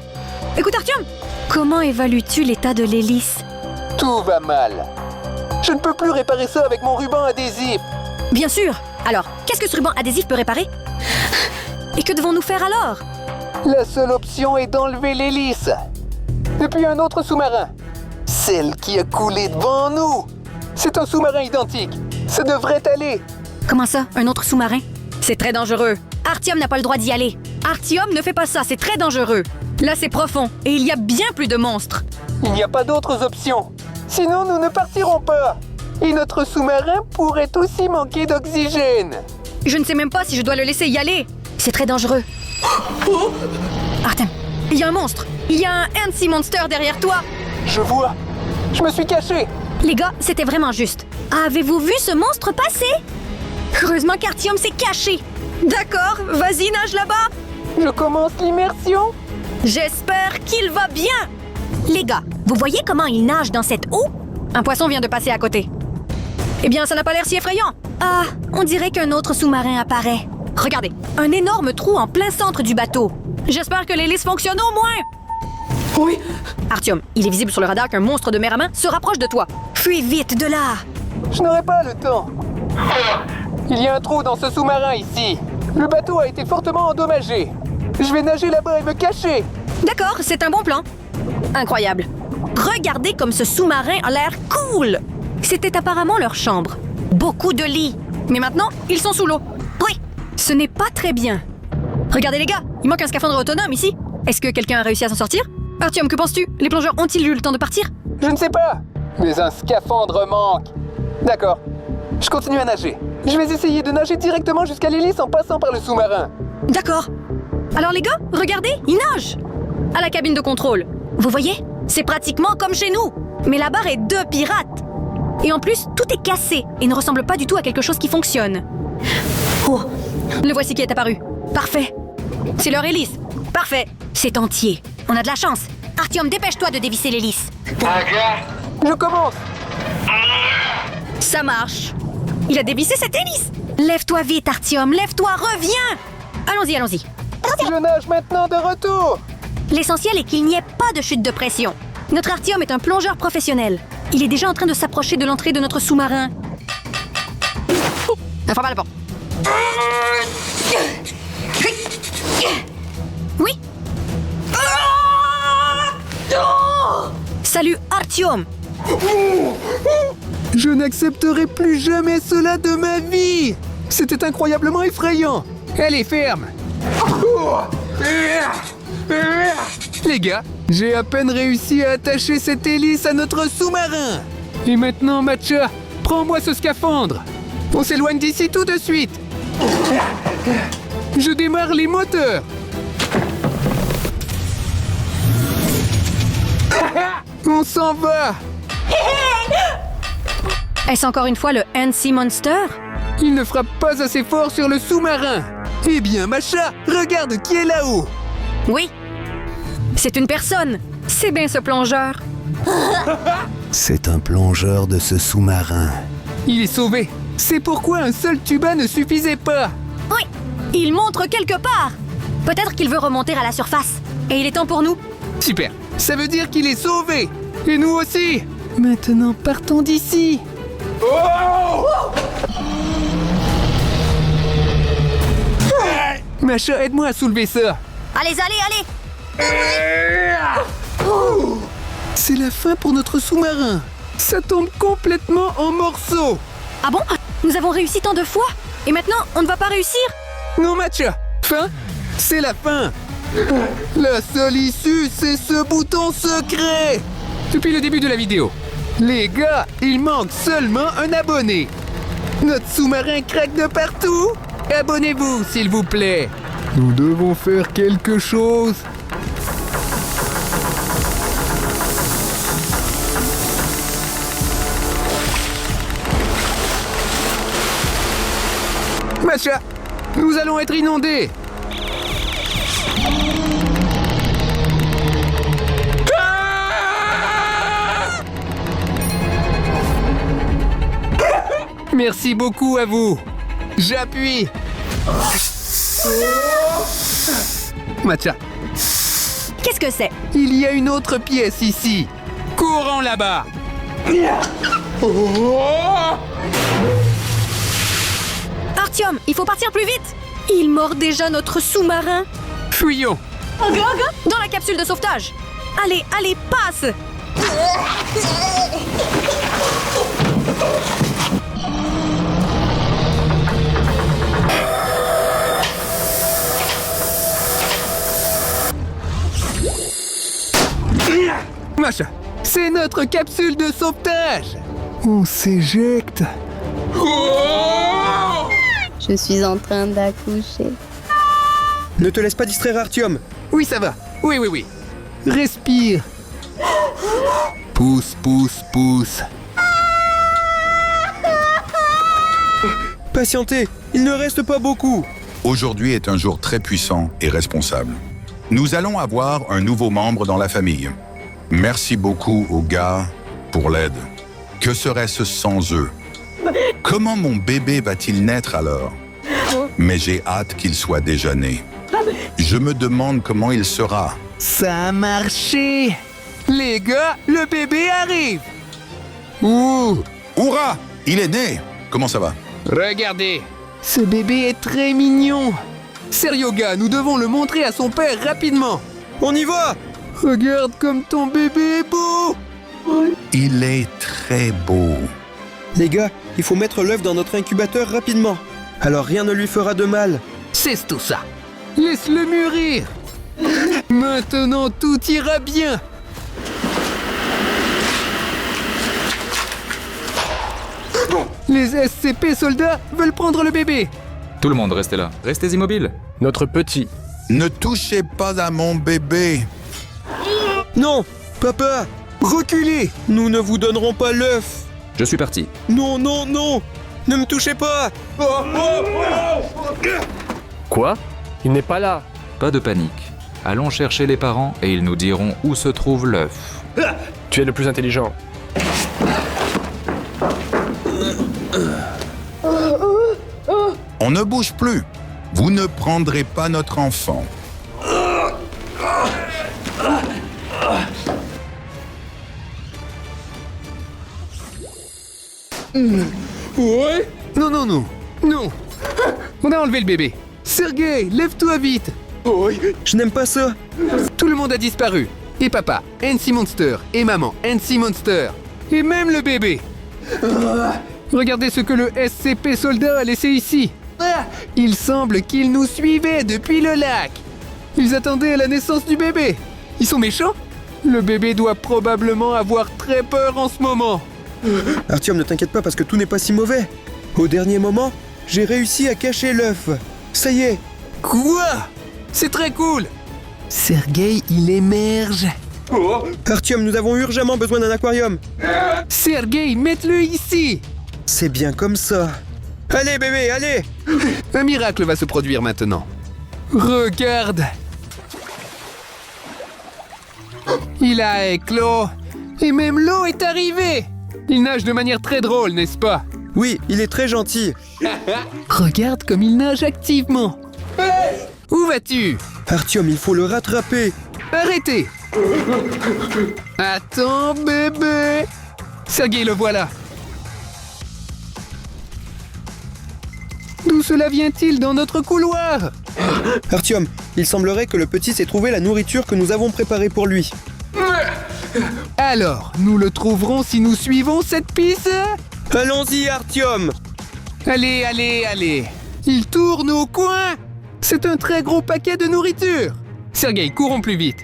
Écoute Artyom, comment évalues-tu l'état de l'hélice? Tout va mal. Je ne peux plus réparer ça avec mon ruban adhésif. Bien sûr. Alors, qu'est-ce que ce ruban adhésif peut réparer? Et que devons-nous faire alors? La seule option est d'enlever l'hélice. Depuis un autre sous-marin. Celle qui a coulé devant nous. C'est un sous-marin identique. Ça devrait aller. Comment ça, un autre sous-marin? C'est très dangereux. Artyom n'a pas le droit d'y aller. Artyom ne fait pas ça, c'est très dangereux. Là, c'est profond et il y a bien plus de monstres. Il n'y a pas d'autres options. Sinon, nous ne partirons pas. Et notre sous-marin pourrait aussi manquer d'oxygène. Je ne sais même pas si je dois le laisser y aller. C'est très dangereux. Artem, il y a un monstre. Il y a un Antsy Monster derrière toi. Je vois. Je me suis caché. Les gars, c'était vraiment juste. Avez-vous vu ce monstre passer? Heureusement qu'Artyom s'est caché. D'accord, vas-y, nage là-bas. Je commence l'immersion. J'espère qu'il va bien. Les gars, vous voyez comment il nage dans cette eau? Un poisson vient de passer à côté. Eh bien, ça n'a pas l'air si effrayant. Ah, on dirait qu'un autre sous-marin apparaît. Regardez, un énorme trou en plein centre du bateau. J'espère que l'hélice fonctionne au moins. Oui. Artyom, il est visible sur le radar qu'un monstre de mer à main se rapproche de toi. Fuis vite de là. Je n'aurai pas le temps. Il y a un trou dans ce sous-marin ici. Le bateau a été fortement endommagé. Je vais nager là-bas et me cacher. D'accord, c'est un bon plan. Incroyable. Regardez comme ce sous-marin a l'air cool. C'était apparemment leur chambre. Beaucoup de lits. Mais maintenant, ils sont sous l'eau. Oui, ce n'est pas très bien. Regardez les gars, il manque un scaphandre autonome ici. Est-ce que quelqu'un a réussi à s'en sortir? Artyom, que penses-tu? Les plongeurs ont-ils eu le temps de partir? Je ne sais pas. Mais un scaphandre manque. D'accord. Je continue à nager. Je vais essayer de nager directement jusqu'à l'hélice en passant par le sous-marin. D'accord. Alors les gars, regardez, ils nagent. À la cabine de contrôle. Vous voyez? C'est pratiquement comme chez nous. Mais la barre est de pirates. Et en plus, tout est cassé et ne ressemble pas du tout à quelque chose qui fonctionne. Oh, le voici qui est apparu. Parfait. C'est leur hélice. Parfait. C'est entier. On a de la chance. Artyom, dépêche-toi de dévisser l'hélice. Je commence. Ça marche. Il a dévissé cette hélice. Lève-toi vite, Artyom. Lève-toi, reviens. Allons-y, allons-y. Je nage maintenant de retour. L'essentiel est qu'il n'y ait pas de chute de pression. Notre Artyom est un plongeur professionnel. Il est déjà en train de s'approcher de l'entrée de notre sous-marin. Enfin, pas la porte. Oui. Salut, Artyom. Je n'accepterai plus jamais cela de ma vie. C'était incroyablement effrayant. Allez, ferme. Les gars, j'ai à peine réussi à attacher cette hélice à notre sous-marin. Et maintenant, Macha, prends-moi ce scaphandre. On s'éloigne d'ici tout de suite. Je démarre les moteurs. On s'en va. Est-ce encore une fois le Antsy Monster? Il ne frappe pas assez fort sur le sous-marin. Eh bien, Macha, regarde qui est là-haut. Oui. C'est une personne. C'est bien ce plongeur. C'est un plongeur de ce sous-marin. Il est sauvé. C'est pourquoi un seul tuba ne suffisait pas. Oui, il montre quelque part. Peut-être qu'il veut remonter à la surface. Et il est temps pour nous. Super. Ça veut dire qu'il est sauvé. Et nous aussi. Maintenant, partons d'ici. Macha, aide-moi à soulever ça. Allez. C'est la fin pour notre sous-marin. Ça tombe complètement en morceaux. Ah bon? Nous avons réussi tant de fois. Et maintenant, on ne va pas réussir? Non, Macha. Fin, c'est la fin. La seule issue, c'est ce bouton secret. Depuis le début de la vidéo. Les gars, il manque seulement un abonné. Notre sous-marin craque de partout. Abonnez-vous, s'il vous plaît. Nous devons faire quelque chose. Macha, nous allons être inondés. Merci beaucoup à vous. J'appuie. Matcha, Qu'est-ce que c'est? il y a une autre pièce ici. Courons là-bas. Artyom, il faut partir plus vite. Il mord déjà notre sous-marin. Fuyons. Dans la capsule de sauvetage. Allez, passe. Macha, c'est notre capsule de sauvetage. On s'éjecte. Je suis en train d'accoucher. Ne te laisse pas distraire, Artyom. Oui, ça va. Oui. Respire. Pousse. Patientez, il ne reste pas beaucoup. Aujourd'hui est un jour très puissant et responsable. Nous allons avoir un nouveau membre dans la famille. Merci beaucoup aux gars pour l'aide. Que serait-ce sans eux? Comment mon bébé va-t-il naître alors? Mais j'ai hâte qu'il soit déjà né. Je me demande comment il sera. Ça a marché. Les gars, le bébé arrive. Ouh, Hourra! Il est né! Comment ça va? regardez. Ce bébé est très mignon. Seryoga, nous devons le montrer à son père rapidement. On y va! Regarde comme ton bébé est beau. Il est très beau. Les gars, il faut mettre l'œuf dans notre incubateur rapidement. Alors rien ne lui fera de mal. C'est tout ça. Laisse-le mûrir. Maintenant, tout ira bien. Les SCP soldats veulent prendre le bébé. Tout le monde, restez là. Restez immobiles. Notre petit. Ne touchez pas à mon bébé. Non! Papa! Reculez. Nous ne vous donnerons pas l'œuf! Je suis parti. Non! Ne me touchez pas! Quoi? Il n'est pas là. Pas de panique. Allons chercher les parents et ils nous diront où se trouve l'œuf. Tu es le plus intelligent. On ne bouge plus. Vous ne prendrez pas notre enfant. Ouais. Non. On a enlevé le bébé. Sergei, lève-toi vite. Je n'aime pas ça! Tout le monde a disparu. Et papa, NC Monster. Et maman, NC Monster. Et même le bébé. Regardez ce que le SCP soldat a laissé ici. Il semble qu'ils nous suivaient depuis le lac. Ils attendaient la naissance du bébé. Ils sont méchants? Le bébé doit probablement avoir très peur en ce moment. Artyom, ne t'inquiète pas parce que tout n'est pas si mauvais. Au dernier moment, j'ai réussi à cacher l'œuf. Ça y est! Quoi? C'est très cool. Sergei, il émerge. Artyom, nous avons urgemment besoin d'un aquarium. Sergei, mets-le ici. C'est bien comme ça. Allez bébé, allez! Un miracle va se produire maintenant. Regarde. Il a éclos. Et même l'eau est arrivée. Il nage de manière très drôle, n'est-ce pas? Oui, il est très gentil. Regarde comme il nage activement. Où vas-tu? Artyom, il faut le rattraper. Arrêtez. Attends, bébé. Sergueï, le voilà. D'où cela vient-il dans notre couloir? Artyom, il semblerait que le petit s'est trouvé la nourriture que nous avons préparée pour lui. Alors, nous le trouverons si nous suivons cette piste? Allons-y, Artyom. Allez, allez, allez. Il tourne au coin. C'est un très gros paquet de nourriture. Sergueï, courons plus vite.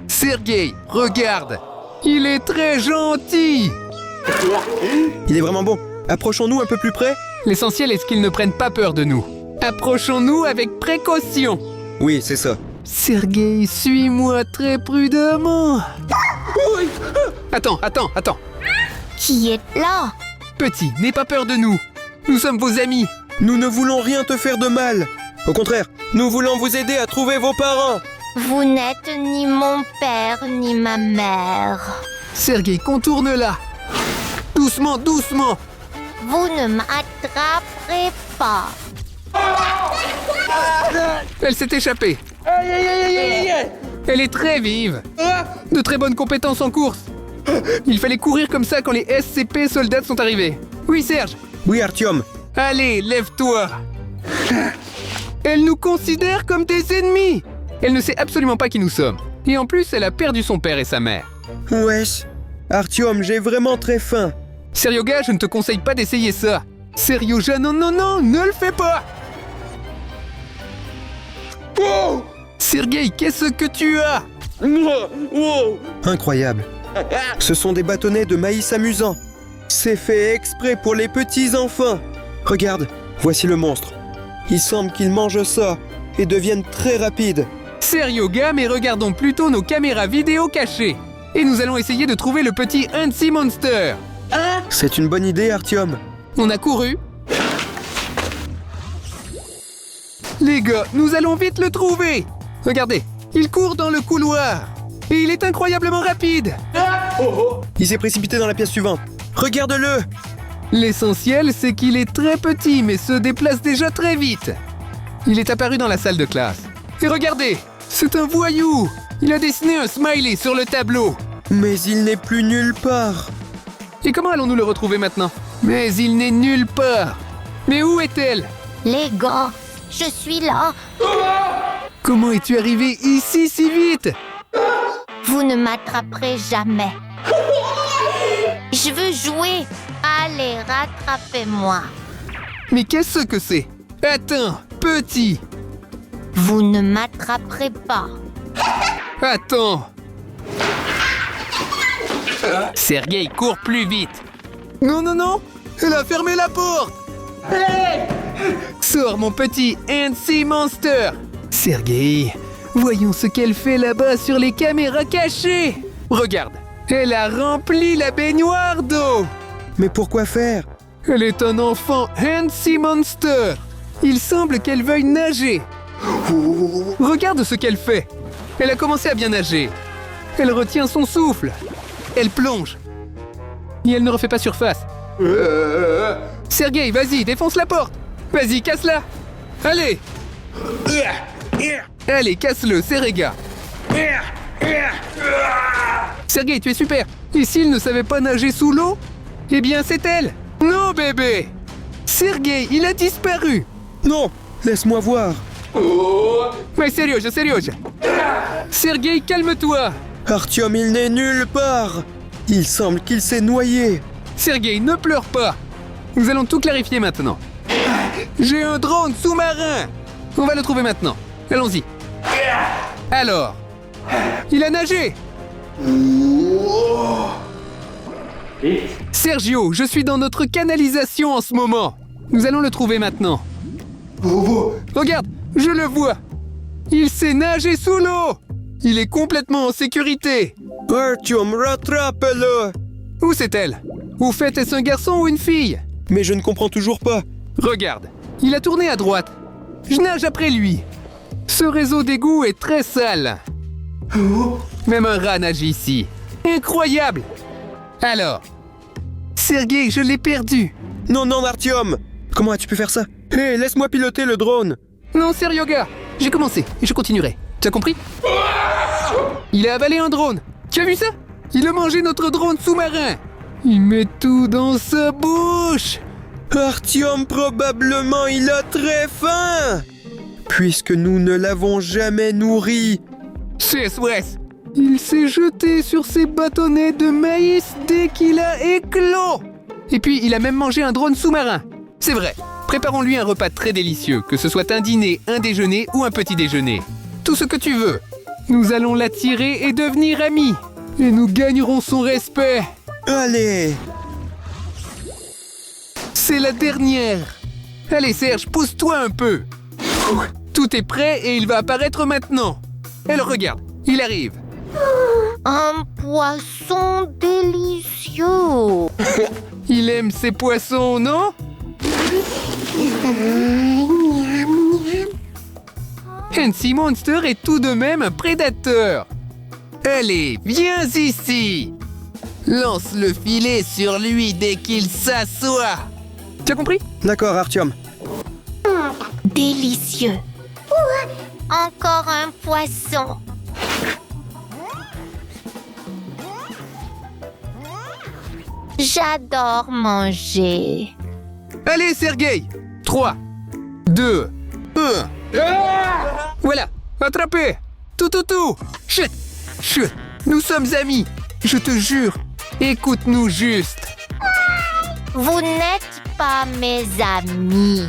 Sergueï, regarde. Il est très gentil. Il est vraiment bon. Approchons-nous un peu plus près. L'essentiel est qu'il ne prenne pas peur de nous. Approchons-nous avec précaution. Oui, c'est ça. Sergueï, suis-moi très prudemment. Oui. Attends. Qui est là? Petit, n'aie pas peur de nous. Nous sommes vos amis. Nous ne voulons rien te faire de mal. Au contraire, nous voulons vous aider à trouver vos parents. Vous n'êtes ni mon père ni ma mère. Sergueï, contourne-la. Doucement. Vous ne m'attraperez pas. Elle s'est échappée. Elle est très vive. De très bonnes compétences en course. Il fallait courir comme ça quand les SCP soldats sont arrivés. Oui, Serge. Oui, Artyom. Allez, lève-toi. Elle nous considère comme des ennemis. Elle ne sait absolument pas qui nous sommes. Et en plus, elle a perdu son père et sa mère. Wesh. Artyom, j'ai vraiment très faim. Seryoga, je ne te conseille pas d'essayer ça. Seryoga, non, ne le fais pas. Oh! Sergueï, qu'est-ce que tu as? Incroyable. Ce sont des bâtonnets de maïs amusants. C'est fait exprès pour les petits enfants. Regarde, voici le monstre. Il semble qu'il mange ça et devienne très rapide. Seryoga, mais regardons plutôt nos caméras vidéo cachées. Et nous allons essayer de trouver le petit Hansi Monster. C'est une bonne idée, Artyom. On a couru. Les gars, nous allons vite le trouver. Regardez, il court dans le couloir. Et il est incroyablement rapide. Il s'est précipité dans la pièce suivante. Regarde-le. L'essentiel, c'est qu'il est très petit, mais se déplace déjà très vite. Il est apparu dans la salle de classe. Et regardez, c'est un voyou. Il a dessiné un smiley sur le tableau. Mais il n'est plus nulle part. Et comment allons-nous le retrouver maintenant? Mais il n'est nulle part. Mais où est-elle? Les gars, je suis là. Comment es-tu arrivé ici si vite? Vous ne m'attraperez jamais. Je veux jouer. Allez, rattrapez-moi. Mais qu'est-ce que c'est? Attends, petit. Vous ne m'attraperez pas. Attends. Sergueï, cours plus vite. Non. Elle a fermé la porte. Sors, mon petit Hansi Monster. Sergueï, voyons ce qu'elle fait là-bas sur les caméras cachées. Regarde, elle a rempli la baignoire d'eau. Mais pourquoi faire? Elle est un enfant Hansi Monster. Il semble qu'elle veuille nager. Regarde ce qu'elle fait. Elle a commencé à bien nager. Elle retient son souffle. Elle plonge. Et elle ne refait pas surface. Sergueï, vas-y, défonce la porte. Vas-y, casse-la. Allez. Allez, casse-le, Serega. Sergueï, tu es super. Et s'il ne savait pas nager sous l'eau? Eh bien, c'est elle. Non, bébé. Sergueï, il a disparu. Non, laisse-moi voir. Mais sérieux. Sergueï, calme-toi. Artyom, il n'est nulle part. Il semble qu'il s'est noyé. Sergueï, ne pleure pas. Nous allons tout clarifier maintenant. J'ai un drone sous-marin. On va le trouver maintenant. Allons-y. Alors, il a nagé. Sergio, je suis dans notre canalisation en ce moment. Nous allons le trouver maintenant. Regarde, je le vois. Il s'est nagé sous l'eau. Il est complètement en sécurité. Artyom, rattrape-le. Où c'est-elle? Au fait, est-ce un garçon ou une fille? Mais je ne comprends toujours pas. Regarde, il a tourné à droite. Je nage après lui. Ce réseau d'égout est très sale. Même un rat nage ici. Incroyable! Alors, Sergei, je l'ai perdu. Non, non, Artyom! Comment as-tu pu faire ça? Hé, laisse-moi piloter le drone! Non, Seryoga, j'ai commencé et je continuerai. Tu as compris? Il a avalé un drone. Tu as vu ça? Il a mangé notre drone sous-marin. Il met tout dans sa bouche. Artyom, probablement, il a très faim! Puisque nous ne l'avons jamais nourri. C'est SOS. Il s'est jeté sur ses bâtonnets de maïs dès qu'il a éclos. Et puis, il a même mangé un drone sous-marin. C'est vrai. Préparons-lui un repas très délicieux, que ce soit un dîner, un déjeuner ou un petit déjeuner. Tout ce que tu veux. Nous allons l'attirer et devenir amis. Et nous gagnerons son respect. Allez! C'est la dernière. Allez Serge, pousse-toi un peu. Tout est prêt et il va apparaître maintenant. Alors regarde, il arrive. Un poisson délicieux. Il aime ses poissons, non? Hansi Monster est tout de même un prédateur. Allez, viens ici. Lance le filet sur lui dès qu'il s'assoit. Tu as compris? D'accord, Artyom. Délicieux. Encore un poisson. J'adore manger. Allez, Sergei. 3, 2, 1. Voilà, attrapé. Tout. Chut, chut. Nous sommes amis. Je te jure. Écoute-nous juste. Vous n'êtes pas mes amis.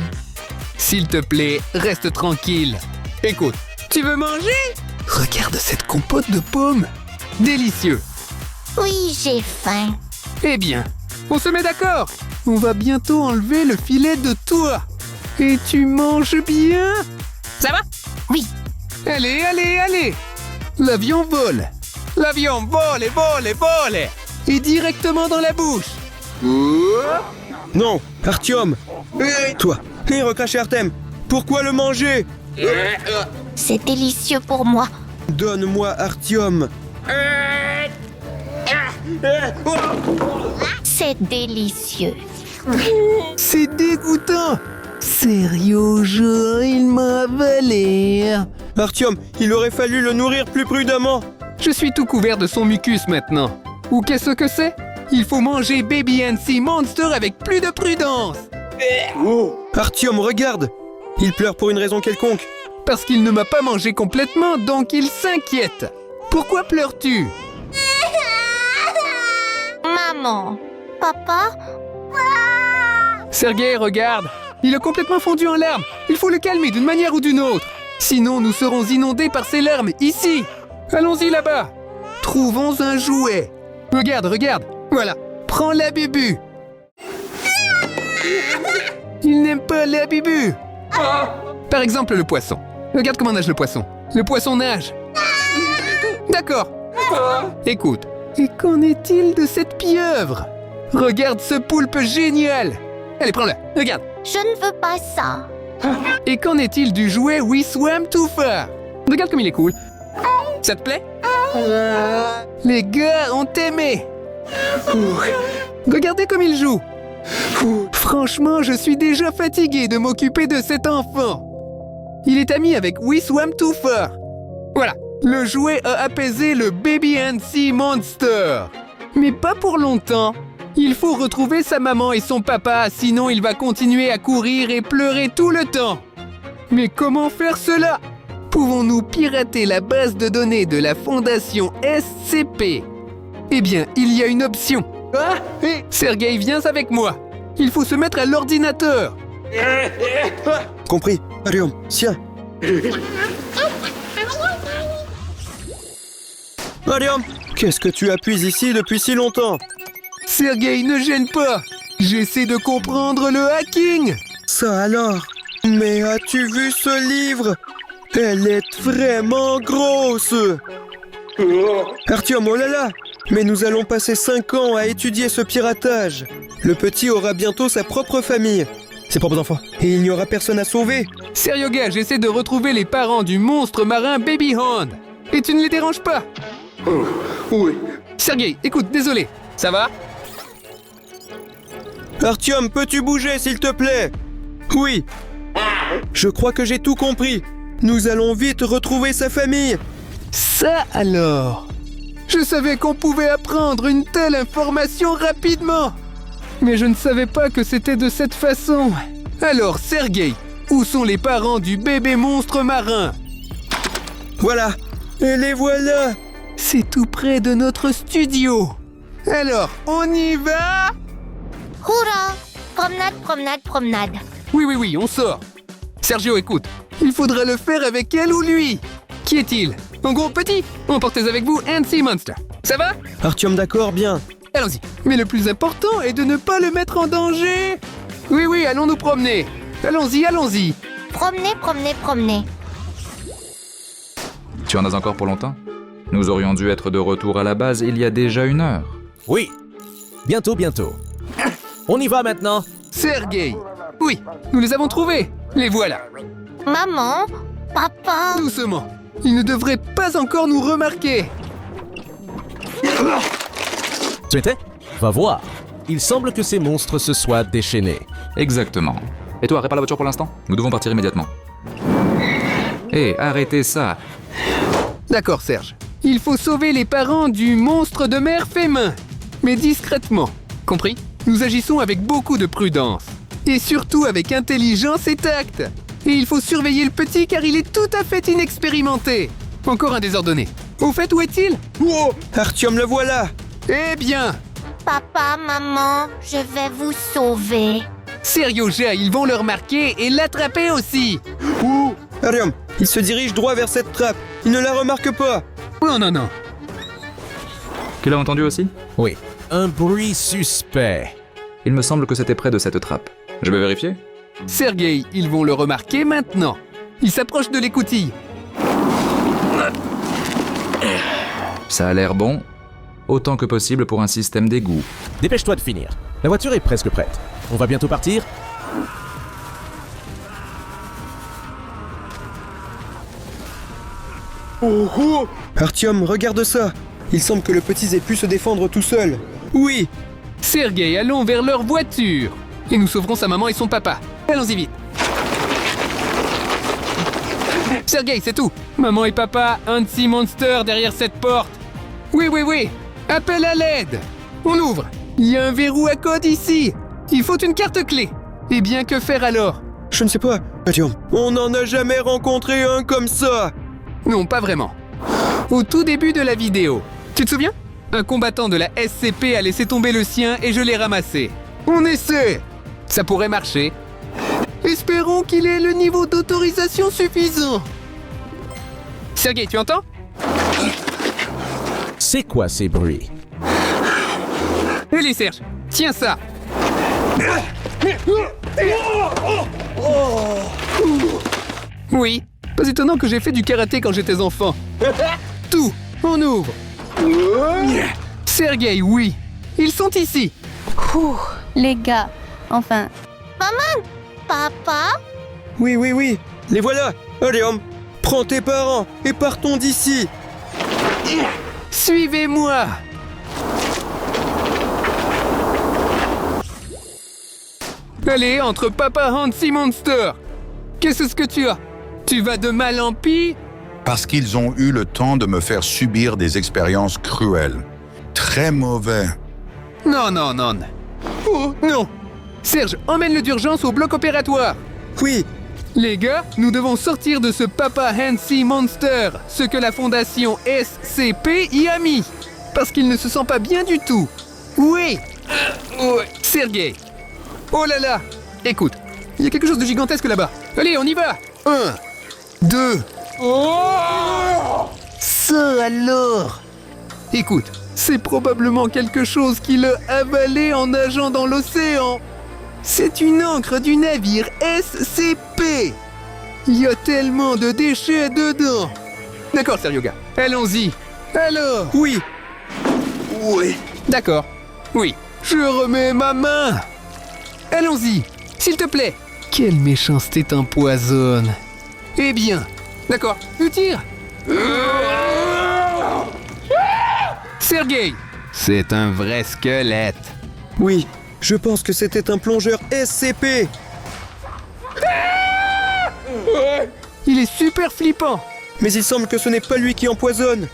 S'il te plaît, reste tranquille. Écoute, tu veux manger? Regarde cette compote de pommes. Délicieux. Oui, j'ai faim. Eh bien, on se met d'accord. On va bientôt enlever le filet de toi. Et tu manges bien? Ça va? Oui. Allez. L'avion vole. L'avion vole. Et directement dans la bouche. Non, Artyom! Toi, et recracher Artem! Pourquoi le manger? C'est délicieux pour moi. Donne-moi Artyom! C'est délicieux. C'est dégoûtant. Sérieux, il m'a avalé. Artyom, il aurait fallu le nourrir plus prudemment! Je suis tout couvert de son mucus maintenant. Ou qu'est-ce que c'est? Il faut manger Baby Hansi Monster avec plus de prudence. Artyom, regarde! Il pleure pour une raison quelconque. Parce qu'il ne m'a pas mangé complètement, donc il s'inquiète. Pourquoi pleures-tu? Maman, papa, Sergei, regarde. Il a complètement fondu en larmes. Il faut le calmer d'une manière ou d'une autre. Sinon, nous serons inondés par ses larmes, ici. Allons-y là-bas. Trouvons un jouet. Regarde. Voilà. Prends la bubu. Il n'aime pas la bubu. Par exemple, le poisson. Regarde comment nage le poisson. Le poisson nage. D'accord. Écoute. Et qu'en est-il de cette pieuvre? Regarde ce poulpe génial. Allez, prends-le. Regarde. je ne veux pas ça. Et qu'en est-il du jouet We Swam Too Far? Regarde comme il est cool. Ça te plaît? Les gars ont aimé. Regardez comme il joue. Franchement, je suis déjà fatigué de m'occuper de cet enfant. Il est ami avec We Swam Too Far. Voilà, le jouet a apaisé le Baby Hansi Monster. Mais pas pour longtemps. Il faut retrouver sa maman et son papa, sinon il va continuer à courir et pleurer tout le temps. Mais comment faire cela? Pouvons-nous pirater la base de données de la fondation SCP? Eh bien, il y a une option. Sergei, viens avec moi. Il faut se mettre à l'ordinateur. Compris. Artyom, tiens. Artyom, qu'est-ce que tu appuies ici depuis si longtemps? Sergei, ne gêne pas. J'essaie de comprendre le hacking. Ça alors? Mais as-tu vu ce livre? Elle est vraiment grosse. Artyom, oh là là! Mais nous allons passer 5 ans à étudier ce piratage. Le petit aura bientôt sa propre famille, ses propres enfants, et il n'y aura personne à sauver. Seryoga, j'essaie de retrouver les parents du monstre marin Baby Hand. Et tu ne les déranges pas? Oui, Sergei, écoute, désolé. Ça va? Artyom, peux-tu bouger, s'il te plaît? Oui. Je crois que j'ai tout compris. Nous allons vite retrouver sa famille. Ça alors! Je savais qu'on pouvait apprendre une telle information rapidement! Mais je ne savais pas que c'était de cette façon. Alors, Sergei, où sont les parents du bébé monstre marin? Voilà. Et les voilà. C'est tout près de notre studio. Alors, on y va? Hourra! Promenade, promenade, promenade. Oui, on sort. Sergio, écoute, il faudra le faire avec elle ou lui. Qui est-il? En gros, petit, emportez avec vous Sea Monster. Ça va? Artyom, d'accord, bien. Allons-y. Mais le plus important est de ne pas le mettre en danger. Oui, allons nous promener. Allons-y. Promenez, promenez, promenez. Tu en as encore pour longtemps? Nous aurions dû être de retour à la base il y a déjà 1 heure. Oui, bientôt. On y va maintenant. Sergei. Oui, nous les avons trouvés. Les voilà. Maman, papa. Doucement. Ils ne devraient pas encore nous remarquer. Tu étais? Va voir. Il semble que ces monstres se soient déchaînés. Exactement. Et toi, répare la voiture pour l'instant? Nous devons partir immédiatement. Hé, arrêtez ça. D'accord, Serge. Il faut sauver les parents du monstre de mer fait main. Mais discrètement. Compris? Nous agissons avec beaucoup de prudence. Et surtout avec intelligence et tact. Et il faut surveiller le petit car il est tout à fait inexpérimenté. Encore un désordonné. Au fait, où est-il? Wow, Artyom, le voilà. Eh bien, Papa, maman, je vais vous sauver. Serioja, ils vont le remarquer et l'attraper aussi. Artyom, il se dirige droit vers cette trappe. Il ne la remarque pas. Non. Tu l'as entendu aussi? Oui, un bruit suspect. Il me semble que c'était près de cette trappe. Je vais vérifier? Sergei, ils vont le remarquer maintenant. Il s'approche de l'écoutille. Ça a l'air bon. Autant que possible pour un système d'égout. Dépêche-toi de finir. La voiture est presque prête. On va bientôt partir? Artyom, regarde ça. Il semble que le petit ait pu se défendre tout seul. Oui. Sergei, allons vers leur voiture. Et nous sauverons sa maman et son papa. Allons-y vite. Sergei, c'est tout. Maman et papa, Sea Monster derrière cette porte. Oui. Appel à l'aide. On ouvre. Il y a un verrou à code ici. Il faut une carte clé. Et bien, que faire alors? Je ne sais pas. Artyom, on n'en a jamais rencontré un comme ça. Non, pas vraiment. Au tout début de la vidéo, tu te souviens? Un combattant de la SCP a laissé tomber le sien et je l'ai ramassé. On essaie. Ça pourrait marcher. Espérons qu'il ait le niveau d'autorisation suffisant. Sergei, tu entends? C'est quoi ces bruits? Allez, Serge, tiens ça. Oui, pas étonnant que j'ai fait du karaté quand j'étais enfant. Tout, on ouvre. Sergei, oui, ils sont ici. Ouh, les gars, enfin... Maman, papa. Oui. Les voilà. Artyom, prends tes parents et partons d'ici. Suivez-moi. Allez, entre Papa Sea Monster. Qu'est-ce que tu as? Tu vas de mal en pis? Parce qu'ils ont eu le temps de me faire subir des expériences cruelles. Très mauvais. Non. Oh, non. Serge, emmène-le d'urgence au bloc opératoire. Oui. Les gars, nous devons sortir de ce Papa Sea Monster, ce que la fondation SCP y a mis. Parce qu'il ne se sent pas bien du tout. Oui. Sergei. Oh là là. Écoute, il y a quelque chose de gigantesque là-bas. Allez, on y va. 1, 2. Ça alors. Écoute, c'est probablement quelque chose qui l'a avalé en nageant dans l'océan. C'est une ancre du navire SCP. Il y a tellement de déchets dedans. D'accord, Serioga. Allons-y. Alors? Oui. D'accord. Oui. Je remets ma main. Allons-y. S'il te plaît. Quelle méchanceté t'empoisonne. Eh bien. D'accord. Tu tires. Sergei, C'est un vrai squelette. Oui, je pense que c'était un plongeur SCP. Il est super flippant. Mais il semble que ce n'est pas lui qui empoisonne.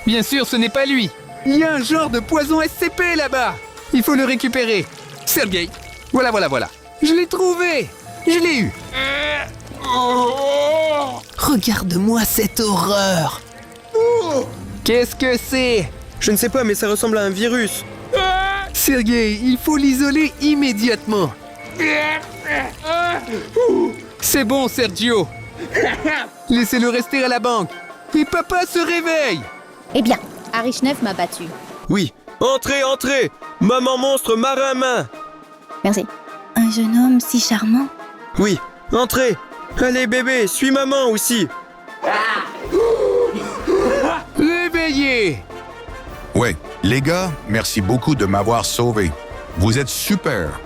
Bien sûr, ce n'est pas lui. Il y a un genre de poison SCP là-bas. Il faut le récupérer. Sergei, voilà. Je l'ai trouvé. Je l'ai eu. Regarde-moi cette horreur. Qu'est-ce que c'est? Je ne sais pas, mais ça ressemble à un virus. Sergei, il faut l'isoler immédiatement. C'est bon, Sergio. Laissez-le rester à la banque. Et papa se réveille. Eh bien, Arishnev m'a battu. Oui, entrez. Maman monstre marin main. Merci. Un jeune homme si charmant. Oui, entrez. Allez bébé, suis maman aussi. Réveillez. Ouais, les gars, merci beaucoup de m'avoir sauvé. Vous êtes super.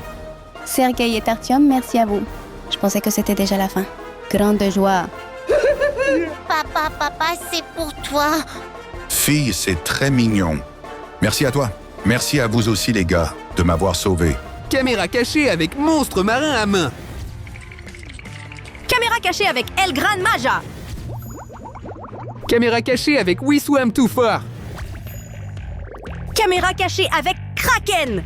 Sergei et Artyom, merci à vous. Je pensais que c'était déjà la fin. Grande joie. Papa, c'est pour toi. Fille, c'est très mignon. Merci à toi. Merci à vous aussi, les gars, de m'avoir sauvé. Caméra cachée avec monstre marin à main. Caméra cachée avec Elgran Maja. Caméra cachée avec We Swam Too Far. Caméra cachée avec Kraken.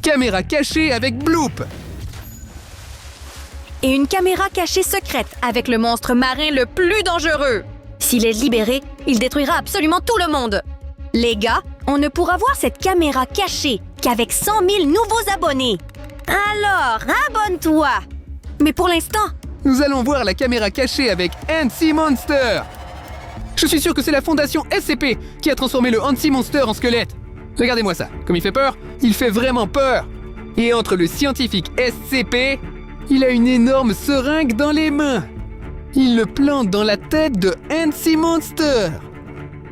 Caméra cachée avec Bloop. Et une caméra cachée secrète avec le monstre marin le plus dangereux. S'il est libéré, il détruira absolument tout le monde. Les gars, on ne pourra voir cette caméra cachée qu'avec 100 000 nouveaux abonnés. Alors, abonne-toi. Mais pour l'instant, Nous allons voir la caméra cachée avec Hansi Monster. Je suis sûr que c'est la fondation SCP qui a transformé le Hansi Monster en squelette. Regardez-moi ça. Comme il fait peur, il fait vraiment peur. Et entre le scientifique SCP, il a une énorme seringue dans les mains. Il le plante dans la tête de Hansi Monster.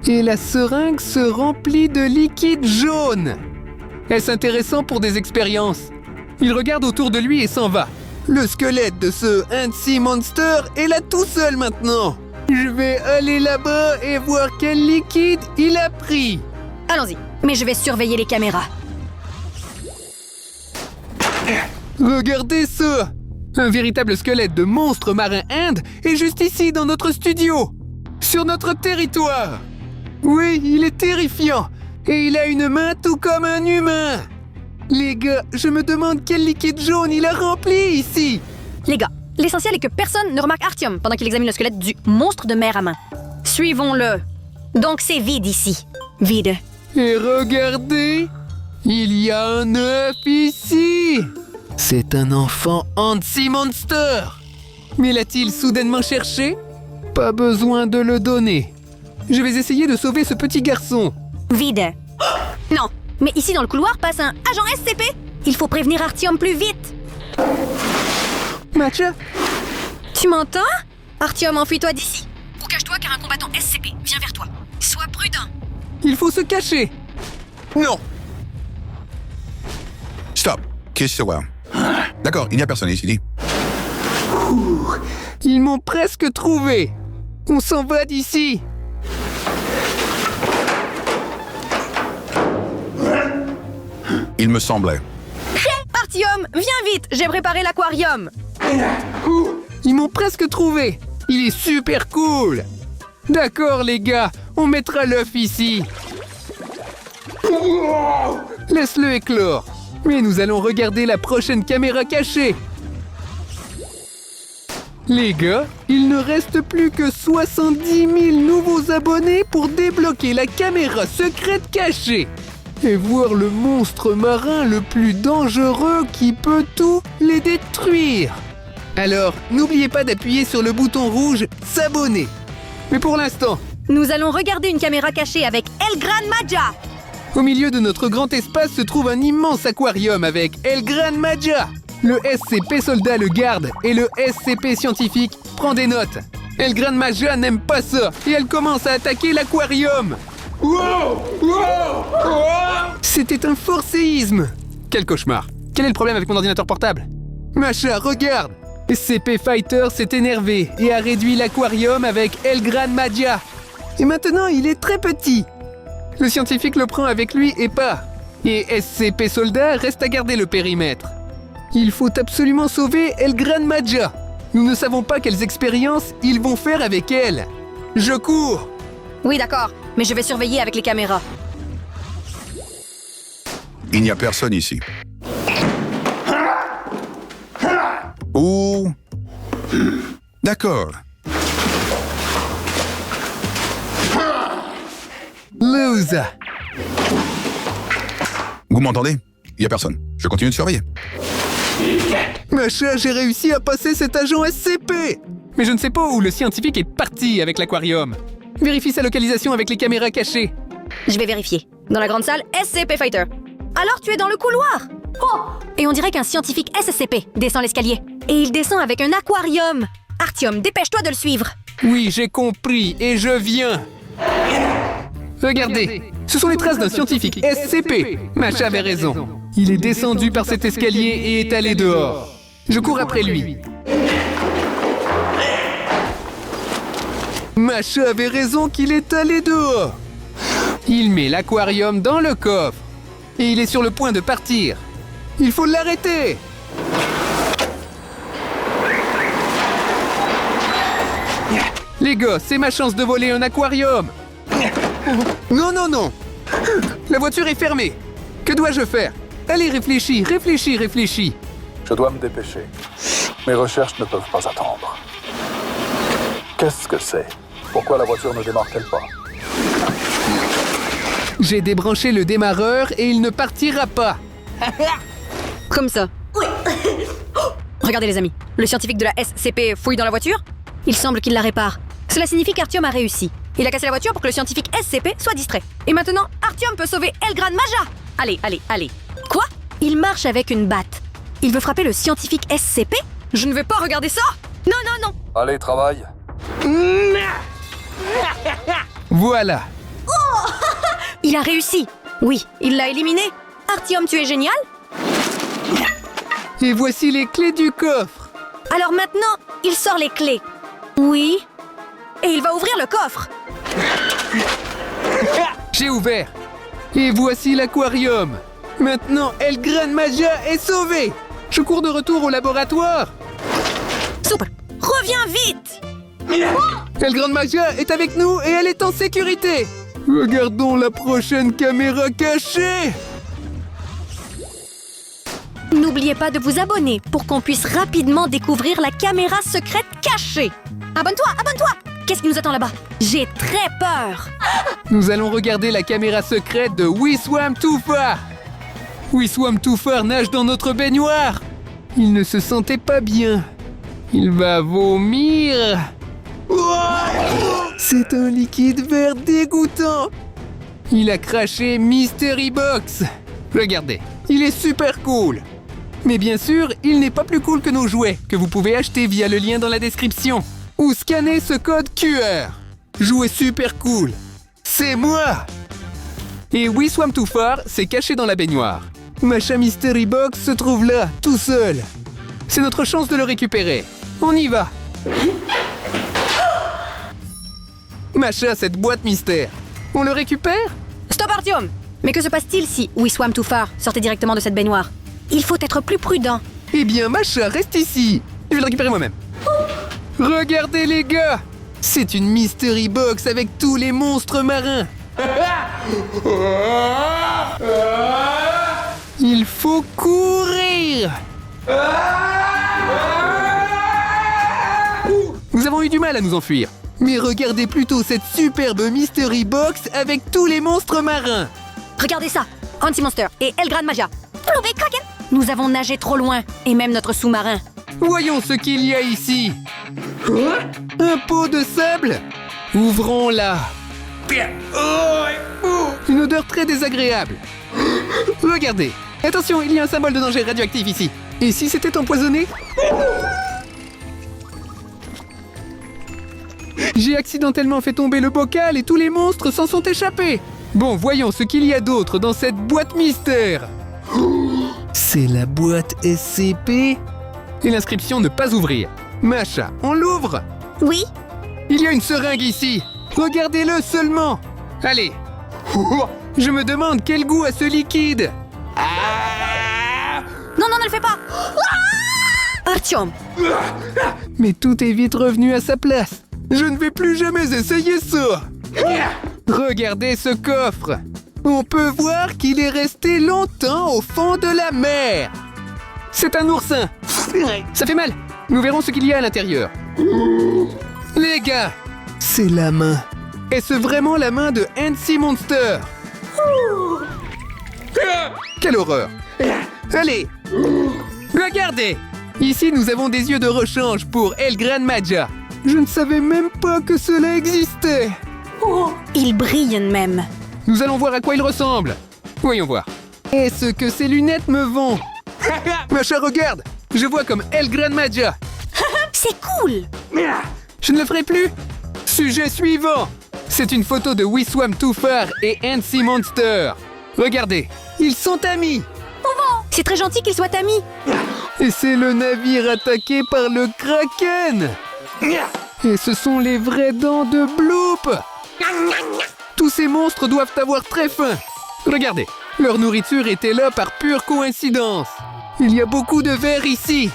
Et la seringue se remplit de liquide jaune. Est-ce intéressant pour des expériences? Il regarde autour de lui et s'en va. Le squelette de ce Hansi Monster est là tout seul maintenant. Je vais aller là-bas et voir quel liquide il a pris. allons-y. Mais je vais surveiller les caméras. Regardez ça! Un véritable squelette de monstre marin Inde est juste ici dans notre studio. Sur notre territoire. Oui, il est terrifiant. Et il a une main tout comme un humain. Les gars, je me demande quel liquide jaune il a rempli ici. Les gars, l'essentiel est que personne ne remarque Artyom pendant qu'il examine le squelette du monstre de mer à main. Suivons-le. Donc c'est vide ici. Vide. Et regardez, il y a un œuf ici. C'est un enfant Hansi Monster. Mais l'a-t-il soudainement cherché? Pas besoin de le donner. Je vais essayer de sauver ce petit garçon. Vide. Non, mais ici dans le couloir passe un agent SCP. Il faut prévenir Artyom plus vite. Matcha? Tu m'entends? Artyom, enfuis-toi d'ici. Ou cache-toi car un combattant SCP vient vers toi. Sois prudent. Il faut se cacher. Non. Stop. Qu'est-ce D'accord, il n'y a personne ici. Ils m'ont presque trouvé. On s'en va d'ici. Il me semblait. Artyom, viens vite. J'ai préparé l'aquarium. Ils m'ont presque trouvé. Il est super cool. D'accord les gars, on mettra l'œuf ici. Laisse-le éclore. Mais nous allons regarder la prochaine caméra cachée. Les gars, il ne reste plus que 70 000 nouveaux abonnés pour débloquer la caméra secrète cachée. Et voir le monstre marin le plus dangereux qui peut tout les détruire. Alors, n'oubliez pas d'appuyer sur le bouton rouge « S'abonner ». Mais pour l'instant, nous allons regarder une caméra cachée avec Elgran Maja. Au milieu de notre grand espace se trouve un immense aquarium avec Elgran Maja. Le SCP soldat le garde et le SCP scientifique prend des notes. Elgran Maja n'aime pas ça et elle commence à attaquer l'aquarium. C'était un fort séisme. Quel cauchemar. Quel est le problème avec mon ordinateur portable? Macha, regarde. SCP Fighter s'est énervé et a réduit l'aquarium avec Elgran Maja. Et maintenant, il est très petit. Le scientifique le prend avec lui et part. Et SCP Soldat reste à garder le périmètre. Il faut absolument sauver El Gran Maja. Nous ne savons pas quelles expériences ils vont faire avec elle. Je cours! Oui, d'accord, mais je vais surveiller avec les caméras. Il n'y a personne ici. Oh. D'accord. Loser! Vous m'entendez? Il n'y a personne. Je continue de surveiller. Macha, j'ai réussi à passer cet agent SCP! Mais je ne sais pas où le scientifique est parti avec l'aquarium. Vérifie sa localisation avec les caméras cachées. Je vais vérifier. Dans la grande salle, SCP Fighter. Alors tu es dans le couloir. Oh! Et on dirait qu'un scientifique SCP descend l'escalier. Et il descend avec un aquarium. Artyom, dépêche-toi de le suivre. Oui, j'ai compris, et je viens. Regardez, ce sont les traces d'un scientifique SCP. Macha avait raison. Il est descendu par cet escalier et est allé dehors. Je cours après lui. Macha avait raison qu'il est allé dehors. Il met l'aquarium dans le coffre. Et il est sur le point de partir. Il faut l'arrêter. Les gars, c'est ma chance de voler un aquarium. Non, non, non. La voiture est fermée. Que dois-je faire? Allez, réfléchis, réfléchis, réfléchis. Je dois me dépêcher. Mes recherches ne peuvent pas attendre. Qu'est-ce que c'est? Pourquoi la voiture ne démarre-t-elle pas? J'ai débranché le démarreur et il ne partira pas. Comme ça. Regardez les amis, le scientifique de la SCP fouille dans la voiture. Il semble qu'il la répare. Cela signifie qu'Artyom a réussi. Il a cassé la voiture pour que le scientifique SCP soit distrait. Et maintenant, Artyom peut sauver El Gran Maja. Allez, allez, allez. Quoi? Il marche avec une batte. Il veut frapper le scientifique SCP? Je ne vais pas regarder ça. Non, non, non. Allez, travaille. Voilà. Il a réussi. Oui, il l'a éliminé. Artyom, tu es génial. Et voici les clés du coffre. Alors maintenant, il sort les clés. Oui. Et il va ouvrir le coffre. J'ai ouvert. Et voici l'aquarium. Maintenant, El Gran Maja est sauvé. Je cours de retour au laboratoire. Super. Reviens vite. El Gran Maja est avec nous et elle est en sécurité. Regardons la prochaine caméra cachée. N'oubliez pas de vous abonner pour qu'on puisse rapidement découvrir la caméra secrète cachée. Abonne-toi, abonne-toi. Qu'est-ce qui nous attend là-bas? J'ai très peur. Nous allons regarder la caméra secrète de We Swam Too Far. We Swam Too Far nage dans notre baignoire. Il ne se sentait pas bien. Il va vomir. C'est un liquide vert dégoûtant. Il a craché Mystery Box. Regardez, il est super cool. Mais bien sûr, il n'est pas plus cool que nos jouets, que vous pouvez acheter via le lien dans la description. Ou scanner ce code QR. Jouet super cool. C'est moi. Et We Swam Too Far, c'est caché dans la baignoire. Macha Mystery Box se trouve là, tout seul. C'est notre chance de le récupérer. On y va. Macha, cette boîte mystère. On le récupère? Stop, Artyom. Mais que se passe-t-il si We Swam Too Far sortait directement de cette baignoire? Il faut être plus prudent. Eh bien, Macha, reste ici. Je vais le récupérer moi-même. Regardez, les gars. C'est une Mystery Box avec tous les monstres marins. Il faut courir. Nous avons eu du mal à nous enfuir. Mais regardez plutôt cette superbe Mystery Box avec tous les monstres marins. Regardez ça. Anti-Monster et El Gran Maja. Nous avons nagé trop loin. Et même notre sous-marin. Voyons ce qu'il y a ici. Un pot de sable. Ouvrons-la. Une odeur très désagréable. Regardez. Attention, il y a un symbole de danger radioactif ici. Et si c'était empoisonné? J'ai accidentellement fait tomber le bocal et tous les monstres s'en sont échappés. Bon, voyons ce qu'il y a d'autre dans cette boîte mystère. C'est la boîte SCP. Et l'inscription ne pas ouvrir. Macha, on l'ouvre? Oui. Il y a une seringue ici. Regardez-le seulement. Allez, Je me demande quel goût a ce liquide. Non, ne le fais pas. Artyom, Mais tout est vite revenu à sa place. Je ne vais plus jamais essayer ça. Regardez ce coffre. On peut voir qu'il est resté longtemps au fond de la mer. C'est un oursin. Ça fait mal. Nous verrons ce qu'il y a à l'intérieur. Les gars, c'est la main. Est-ce vraiment la main de Hansi Monster? Quelle horreur. Allez, regardez. Ici, nous avons des yeux de rechange pour El Gran Maja. Je ne savais même pas que cela existait. il brille même. Nous allons voir à quoi il ressemble. Voyons voir. Est-ce que ces lunettes me vont? Macha, regarde. Je vois comme El Gran Maja. C'est cool. Je ne le ferai plus. Sujet suivant. C'est une photo de We Swam Too Far et Hansi Monster. Regardez, ils sont amis. C'est très gentil qu'ils soient amis. Et c'est le navire attaqué par le Kraken. Et ce sont les vraies dents de Bloop. Tous ces monstres doivent avoir très faim. Regardez, leur nourriture était là par pure coïncidence. Il y a beaucoup de vers ici.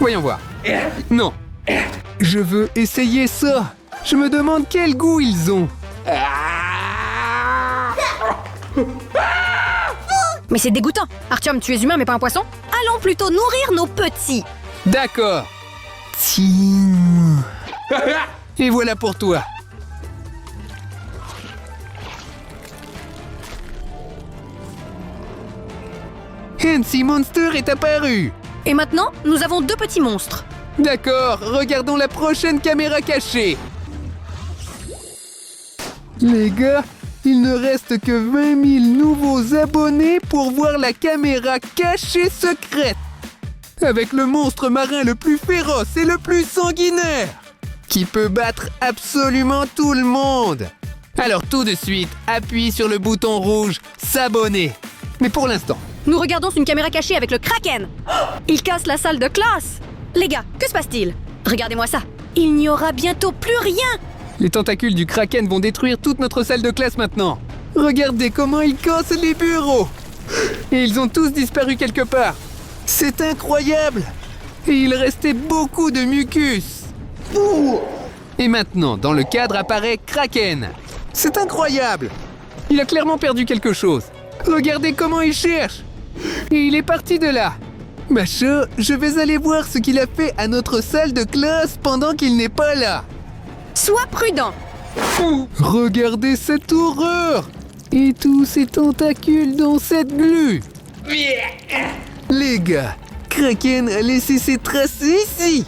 Voyons voir. Non. Je veux essayer ça. Je me demande quel goût ils ont. Mais c'est dégoûtant. Artyom, tu es humain mais pas un poisson. Allons plutôt nourrir nos petits. D'accord. Tiens. Et voilà pour toi. Hansi Monster est apparu. Et maintenant, nous avons 2 petits monstres. D'accord, regardons la prochaine caméra cachée. Les gars, il ne reste que 20 000 nouveaux abonnés pour voir la caméra cachée secrète. Avec le monstre marin le plus féroce et le plus sanguinaire, qui peut battre absolument tout le monde. Alors tout de suite, appuie sur le bouton rouge « S'abonner ». Mais pour l'instant, Nous regardons une caméra cachée avec le Kraken. Il casse la salle de classe. Les gars, que se passe-t-il? Regardez-moi ça. Il n'y aura bientôt plus rien. les tentacules du Kraken vont détruire toute notre salle de classe maintenant. Regardez comment ils cassent les bureaux. Et ils ont tous disparu quelque part. C'est incroyable. Et il restait beaucoup de mucus. Et maintenant, dans le cadre apparaît Kraken. C'est incroyable. Il a clairement perdu quelque chose. Regardez comment il cherche. Et il est parti de là. Macha, je vais aller voir ce qu'il a fait à notre salle de classe pendant qu'il n'est pas là. Sois prudent. Regardez cette horreur. Et tous ces tentacules dans cette glu. Les gars, Kraken a laissé ses traces ici.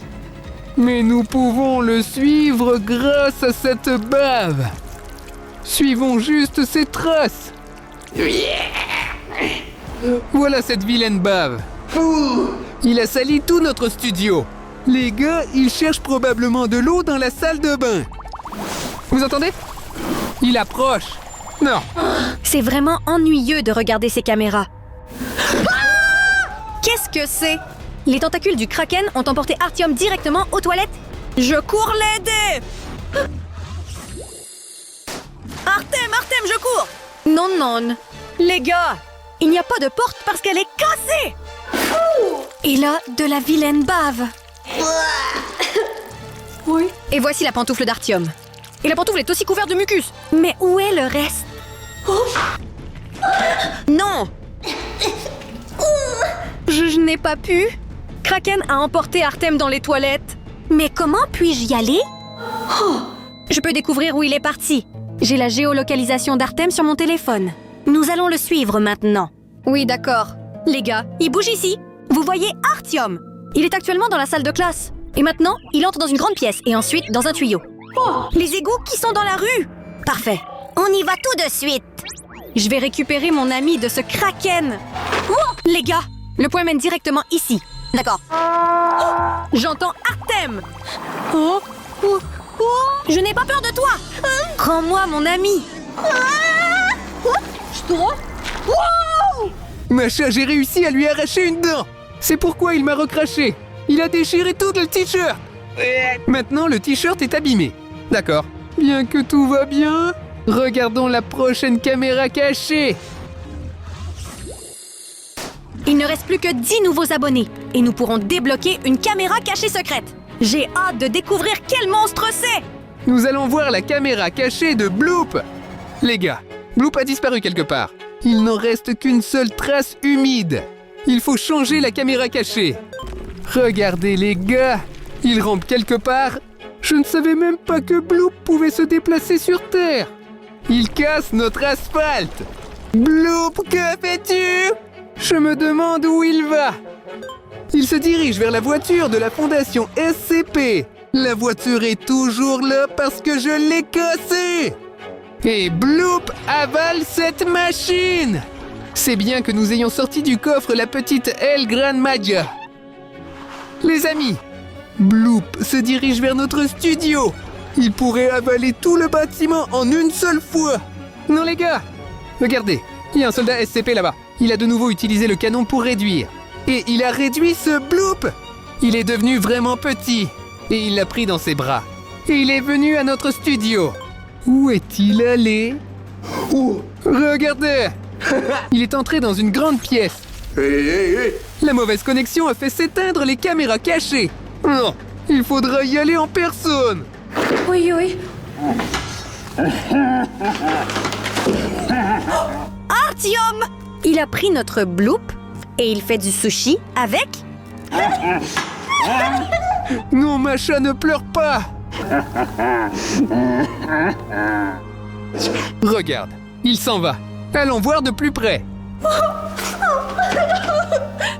Mais nous pouvons le suivre grâce à cette bave. Suivons juste ses traces. Voilà cette vilaine bave. Il a sali tout notre studio. Les gars, ils cherchent probablement de l'eau dans la salle de bain. Vous entendez? Il approche. Non. C'est vraiment ennuyeux de regarder ces caméras. Qu'est-ce que c'est? Les tentacules du Kraken ont emporté Artyom directement aux toilettes. Je cours l'aider. Artem, je cours. Non. Les gars, il n'y a pas de porte parce qu'elle est cassée. Et là, de la vilaine bave. Oui. Et voici la pantoufle d'Artyom. Et la pantoufle est aussi couverte de mucus. Mais où est le reste? Non. Je n'ai pas pu. Kraken a emporté Artem dans les toilettes. Mais comment puis-je y aller? Je peux découvrir où il est parti. J'ai la géolocalisation d'Artem sur mon téléphone. Nous allons le suivre maintenant. Oui, d'accord. Les gars, il bouge ici. Vous voyez Artyom? Il est actuellement dans la salle de classe. Et maintenant, il entre dans une grande pièce et ensuite dans un tuyau. Les égouts qui sont dans la rue. Parfait. On y va tout de suite. Je vais récupérer mon ami de ce Kraken. Les gars, le point mène directement ici. D'accord. J'entends Artem. Je n'ai pas peur de toi. Rends-moi mon ami. Macha, j'ai réussi à lui arracher une dent. C'est pourquoi il m'a recraché. Il a déchiré tout le t-shirt. Maintenant, le t-shirt est abîmé. D'accord. Bien que tout va bien, Regardons la prochaine caméra cachée. Il ne reste plus que 10 nouveaux abonnés et nous pourrons débloquer une caméra cachée secrète. J'ai hâte de découvrir quel monstre c'est! Nous allons voir la caméra cachée de Bloop. Les gars, Bloop a disparu quelque part. Il n'en reste qu'une seule trace humide. Il faut changer la caméra cachée. Regardez les gars, il rampe quelque part. Je ne savais même pas que Bloop pouvait se déplacer sur Terre. Il casse notre asphalte. Bloop, que fais-tu? Je me demande où il va. Il se dirige vers la voiture de la fondation SCP. La voiture est toujours là parce que je l'ai cassée. Et Bloop avale cette machine. C'est bien que nous ayons sorti du coffre la petite El Gran Magia. Les amis, Bloop se dirige vers notre studio. Il pourrait avaler tout le bâtiment en une seule fois. Non les gars, regardez, il y a un soldat SCP là-bas. Il a de nouveau utilisé le canon pour réduire. Et il a réduit ce Bloop. Il est devenu vraiment petit. Et il l'a pris dans ses bras. Et il est venu à notre studio. Où est-il allé? Oh, regardez. Il est entré dans une grande pièce. La mauvaise connexion a fait s'éteindre les caméras cachées. Non, il faudra y aller en personne. Oui. Artyom! Il a pris notre Bloop et il fait du sushi avec... Non, Macha, ne pleure pas. Regarde, il s'en va. Allons voir de plus près.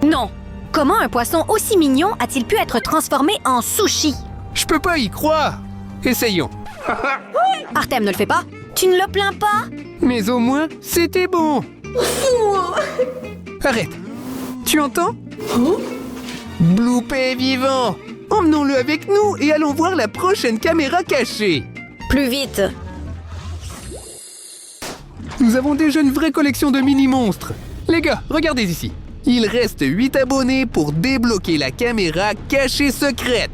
Non! Comment un poisson aussi mignon a-t-il pu être transformé en sushi? Je peux pas y croire. Essayons. Artem, ne le fais pas. Tu ne le plains pas? Mais au moins, c'était bon. Arrête. Tu entends? Bloop est vivant. Emmenons-le avec nous et allons voir la prochaine caméra cachée. Plus vite. Nous avons déjà une vraie collection de mini-monstres. Les gars, regardez ici. Il reste 8 abonnés pour débloquer la caméra cachée secrète.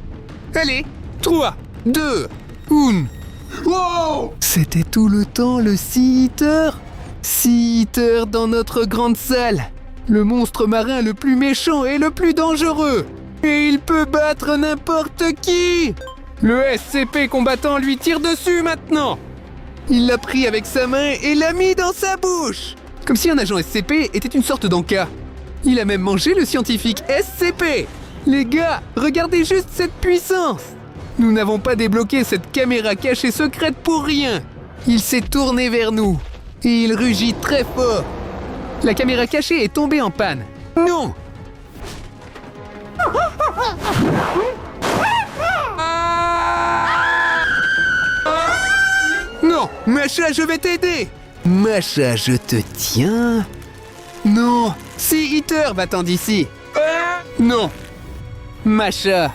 Allez, 3, 2, 1. Wow! C'était tout le temps le Sea Eater? Sea Eater dans notre grande salle. Le monstre marin le plus méchant et le plus dangereux. Et il peut battre n'importe qui. Le SCP combattant lui tire dessus maintenant. Il l'a pris avec sa main et l'a mis dans sa bouche. Comme si un agent SCP était une sorte d'Anka. Il a même mangé le scientifique SCP. Les gars, regardez juste cette puissance. Nous n'avons pas débloqué cette caméra cachée secrète pour rien. Il s'est tourné vers nous. Et il rugit très fort. La caméra cachée est tombée en panne. Non! Non! Macha, je vais t'aider! Macha, je te tiens. Non! Sea Eater va-t'en d'ici. Non! Macha!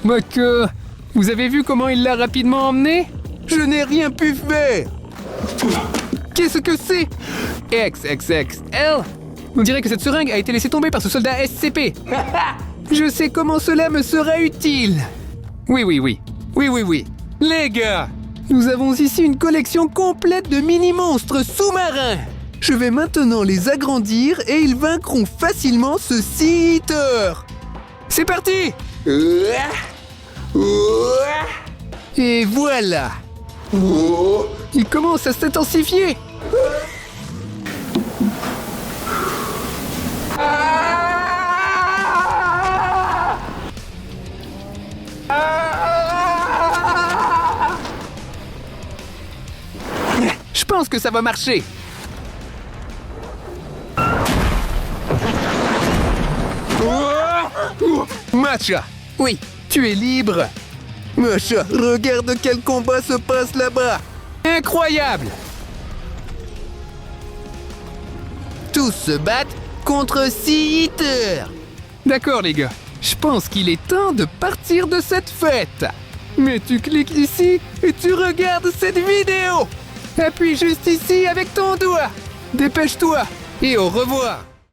Macha! Vous avez vu comment il l'a rapidement emmené? Je n'ai rien pu faire! Qu'est-ce que c'est? XXXL? On dirait que cette seringue a été laissée tomber par ce soldat SCP. Je sais comment cela me sera utile. Oui. Les gars, nous avons ici une collection complète de mini-monstres sous-marins. Je vais maintenant les agrandir et ils vaincront facilement ce Sea Eater. C'est parti! Et voilà. Il commence à s'intensifier. Je pense que ça va marcher. Macha, oui, tu es libre. Macha, regarde quel combat se passe là-bas. Incroyable. Tous se battent contre Sea Eater. D'accord les gars, je pense qu'il est temps de partir de cette fête. Mais tu cliques ici et tu regardes cette vidéo. Appuie juste ici avec ton doigt. Dépêche-toi et au revoir.